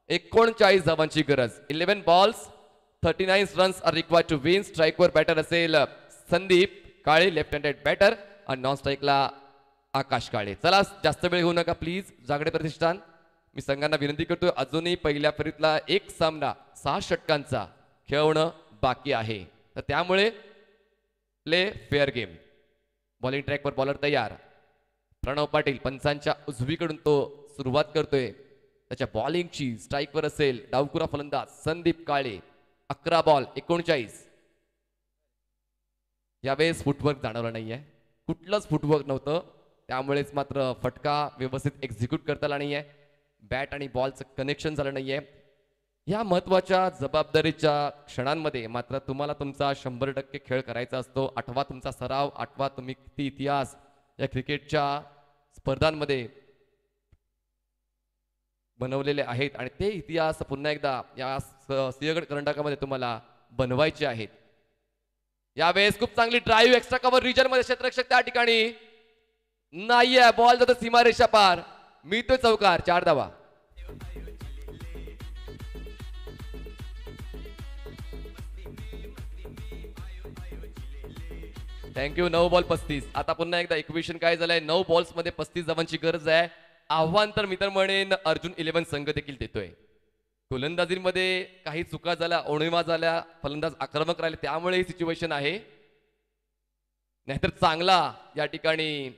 39 धावांची गरज. 11 balls 39 runs are required to win. स्ट्राईकवर बॅटर असेल Sandeep Kale, left handed batter, आणि नॉन स्ट्राईकला आकाश काळे. चला जास्त वेळ घेऊ नका प्लीज जागडे प्रतिष्ठान. मी संघांना विनंती करतोय, अजूनही पहिल्या फेरीतला एक सामना 6 षटकांचा खेळवणं बाकी आहे. तर त्यामुळे प्ले फेअर गेम. बॉलिंग ट्रॅकवर बॉलर तयार. प्रणव पाटील पंचांच्या उजवीकडून तो सुरुवात करतोय त्याच्या बॉलिंगची. स्ट्राईकवर असेल डावकुरा फलंदाज संदीप काळे. 11 बॉल 39. यावेळेस फुटवर्क जाणवलं नाहीये, कुठलंच फुटवर्क नव्हतं. त्यामुळेच मात्र फटका व्यवस्थित एक्झिक्यूट करता आला नाहीये. बॅट आणि बॉलचं कनेक्शन झालं नाहीये. या महत्वाच्या जबाबदारीच्या क्षणांमध्ये मात्र तुम्हाला तुमचा 100% खेळ करायचा असतो. आठवा तुमचा सराव, आठवा तुम्ही किती इतिहास या क्रिकेटच्या स्पर्धांमध्ये बनवलेले आहेत आणि ते इतिहास पुन्हा एकदा या सिंहगड करंडकामध्ये तुम्हाला बनवायचे आहेत. यावेळेस खूप चांगली ड्राईव्ह एक्स्ट्रा कव्हर रिजन मध्ये क्षेत्ररक्षक त्या ठिकाणी नाहीये. बॉल जातो सीमारेषा पार, मिळतोय चौकार. 4 धावा. थँक्यू. 9 बॉल 35. आता पुन्हा एकदा इक्वेशन काय झालंय, 9 बॉल्स मध्ये 35 धावांची गरज आहे. आव्हान तर मी तर म्हणेन अर्जुन 11 संघ देखील देतोय. गोलंदाजीमध्ये काही चुका झाल्या, उणिवा झाल्या, फलंदाज आक्रमक राहिले, त्यामुळे ही सिच्युएशन आहे. नाहीतर चांगला या ठिकाणी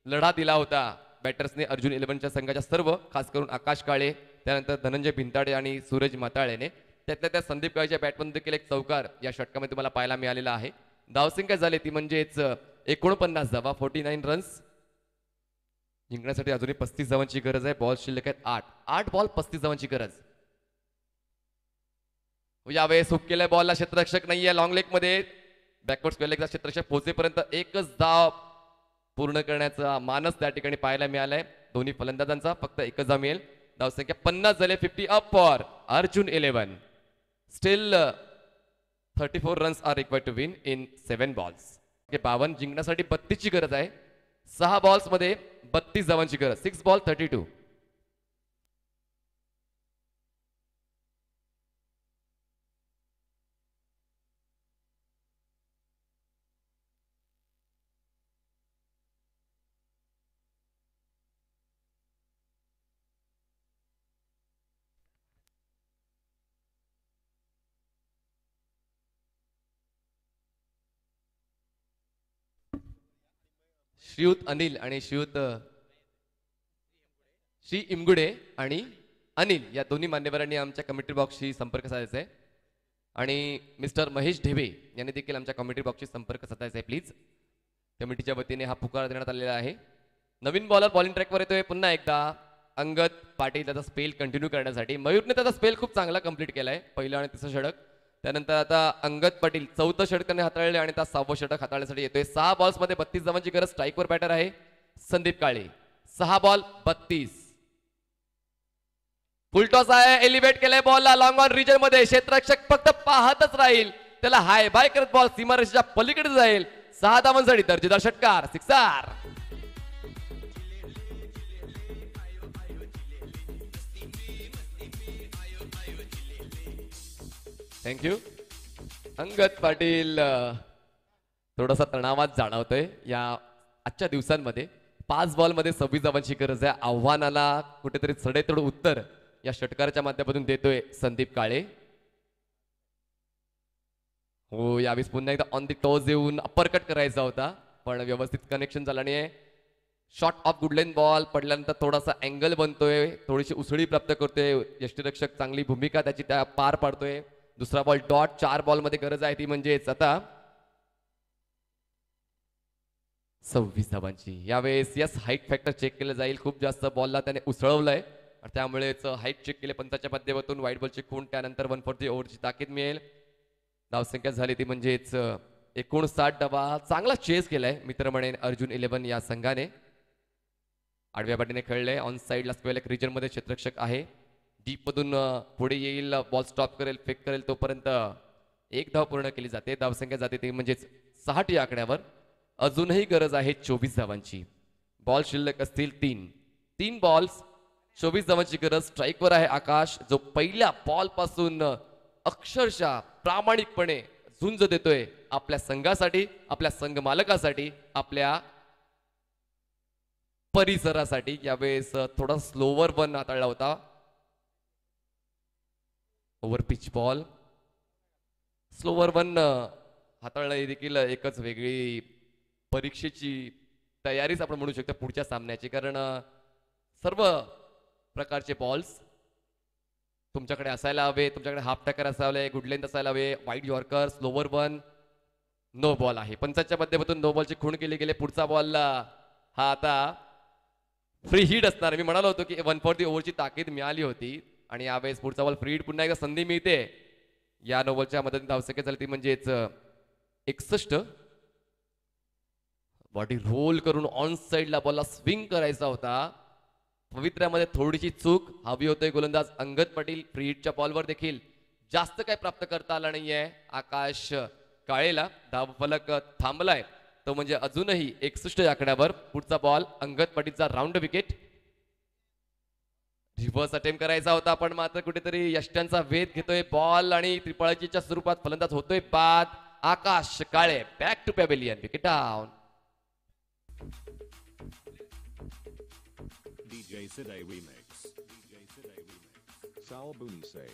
लढा दिला होता बॅटर्सने अर्जुन 11च्या संघाच्या सर्व, खास करून आकाश काळे, त्यानंतर धनंजय भिंताडे आणि सूरज माताळेने. त्यातल्या त्या संदीप काळेच्या बॅटमधून देखील एक चौकार या षटकामध्ये तुम्हाला पाहायला मिळालेला आहे. धावसंख्या झाली ती म्हणजेच 49 धावा, 49 रन्स. जिंकण्यासाठी अजूनही 35 धावांची गरज आहे. बॉल शिल्लक आहेत 8 बॉल 35 धावांची गरज. यावेळेस हुक केलाय बॉलला, क्षेत्ररक्षक नाहीये. लॉंग लेग मध्ये बॅकवर्ड स्क्वेअर लेगचा क्षेत्ररक्षक पोहोचेपर्यंत एकच धाव पूर्ण करण्याचा मानस त्या ठिकाणी पाहायला मिळालाय दोन्ही फलंदाजांचा. फक्त एकच धाव मिळेल. धावसंख्या 50 झाले. 50 up for Arjun 11. Still 34 runs are required to win in 7 balls. 52 जिंकण्यासाठी 32 ची गरज आहे. 6 बॉल्स मध्ये 32 धावांची गरज. 6 बॉल 32. श्रीयुत अनिल आणि श्रीयुत श्री इमगुडे आणि अनिल या दोन्ही मान्यवरांनी आमच्या कमिटी बॉक्सशी संपर्क साधायचा आहे. आणि मिस्टर महेश ढेबे यांनी देखील आमच्या कमिटी बॉक्सशी संपर्क साधायचा आहे प्लीज. कमिटीच्या वतीने हा पुकार देण्यात आलेला आहे. नवीन बॉलर बॉलिंग ट्रॅकवर येतोय पुन्हा एकदा. अंगद पाटील त्याचा स्पेल कंटिन्यू करण्यासाठी. मयूरने त्याचा स्पेल खूप चांगला कंप्लीट केलाय. पहिलं आणि तिसरं षटक. त्यानंतर आता अंगद पाटील 4थं षटकाने हाताळले आणि आता 6वं षटक हाताळण्यासाठी येतोय. 6 बॉल्स मध्ये 32 धावांची गरज. स्ट्राईकवर बॅटर आहे संदीप काळे. 6 बॉल 32. फुलटॉस आहे. एलिव्हेट केलाय बॉलला लॉंग ऑन रिजन मध्ये. क्षेत्ररक्षक फक्त पाहतच राहील. त्याला हाय बाय करत बॉल सीमारेषेच्या पलीकडे जाईल. 6 धावांसाठी दर्जेदार षटकार. सिक्सर. थँक्यू. अंगद पाटील थोडासा तणावात जाणवतोय या आजच्या दिवसांमध्ये. 5 बॉल मध्ये 26 धावांची गरज आहे. आव्हानाला कुठेतरी सडेतोड उत्तर या षटकाराच्या माध्यमातून देतोय संदीप काळे. हो यावेळेस पुन्हा एकदा ऑन दी टॉस येऊन अप्परकट करायचा होता पण व्यवस्थित कनेक्शन झालं नाही. शॉट ऑफ गुडलेन बॉल पडल्यानंतर थोडासा अँगल बनतोय. थोडीशी उसळी प्राप्त करतोय. यष्टीरक्षक चांगली भूमिका त्याची त्या पार पाडतोय. दुसरा बॉल डॉट. 4 बॉल मध्ये गरज आहे ती म्हणजेच आता 26 धावांची. यावेळेस यस हाईट फॅक्टर चेक केलं जाईल. खूप जास्त बॉलला त्याने उसळवलंय त्यामुळेच हाईट चेक केले पंचाच्या माध्यमातून. वाईट बॉलची खूण. त्यानंतर 140 ओव्हरची ताकीद मिळेल. धावसंख्या झाली ती म्हणजेच 59 डबा. चांगला चेस केलाय मित्र म्हणेन अर्जुन 11 या संघाने. आडव्या पाठीने खेळले. ऑन साईडला स्क्वेअर लेग रिजन मध्ये क्षेत्ररक्षक आहे. डीप मधून पुढे येईल. बॉल स्टॉप करेल फेक करेल तोपर्यंत 1 धाव पूर्ण केली जाते. धावसंख्या जाते ती म्हणजेच 60 या आकड्यावर. अजूनही गरज आहे 24 धावांची. बॉल शिल्लक असतील 3 बॉल्स 24 धावांची गरज. स्ट्राईकवर आहे आकाश जो पहिल्या बॉल पासून अक्षरशः प्रामाणिकपणे झुंज देतोय आपल्या संघासाठी, आपल्या संघ मालकासाठी, आपल्या परिसरासाठी. यावेळेस थोडा स्लोवर वन हाताळला होता. Over pitch ball. Slower one हाताळणं देखील एकच वेगळी परीक्षेची तयारीच आपण म्हणू शकतो पुढच्या सामन्याची. कारण सर्व प्रकारचे बॉल्स तुमच्याकडे असायला हवे. तुमच्याकडे हाफ टॅकर असायला हवे. गुड लेंथ असायला हवे. Wide yorker. Slower one. No ball आहे. पंचाच्या माध्यमातून नो बॉलची खूण केली गेली. पुढचा बॉल हा आता फ्री हिट असणार. मी म्हणालो होतो की 140 ओव्हरची ताकीद मिळाली होती आणि यावेळेस पुढचा बॉल फ्री हिट. पुन्हा एकदा संधी मिळते. या नो बॉलच्या मदतीने धावसंख्या झाली ती म्हणजेच 61. बॉडी रोल करून ऑन साइडला बॉलला स्विंग करायचा होता. पवित्र्यामध्ये थोडीशी चूक हवी होते गोलंदाज अंगद पाटील. फ्री हिटच्या बॉलवर देखील जास्त काय प्राप्त करता आलं नाहीये आकाश काळेला. धावफलक थांबलाय तो म्हणजे अजूनही 61 या आकड्यावर. पुढचा बॉल अंगद पाटीलचा राऊंड विकेट. रिव्हर्स अटेम्प्ट करायचा होता पण मात्र कुठेतरी यष्ट्यांचा वेध घेतोय बॉल आणि त्रिपाळीच्या स्वरूपात फलंदाज होतोय बाद. Akash Kale back to pavilion. Wicket down. DJ Side Remix. Sal Bunise.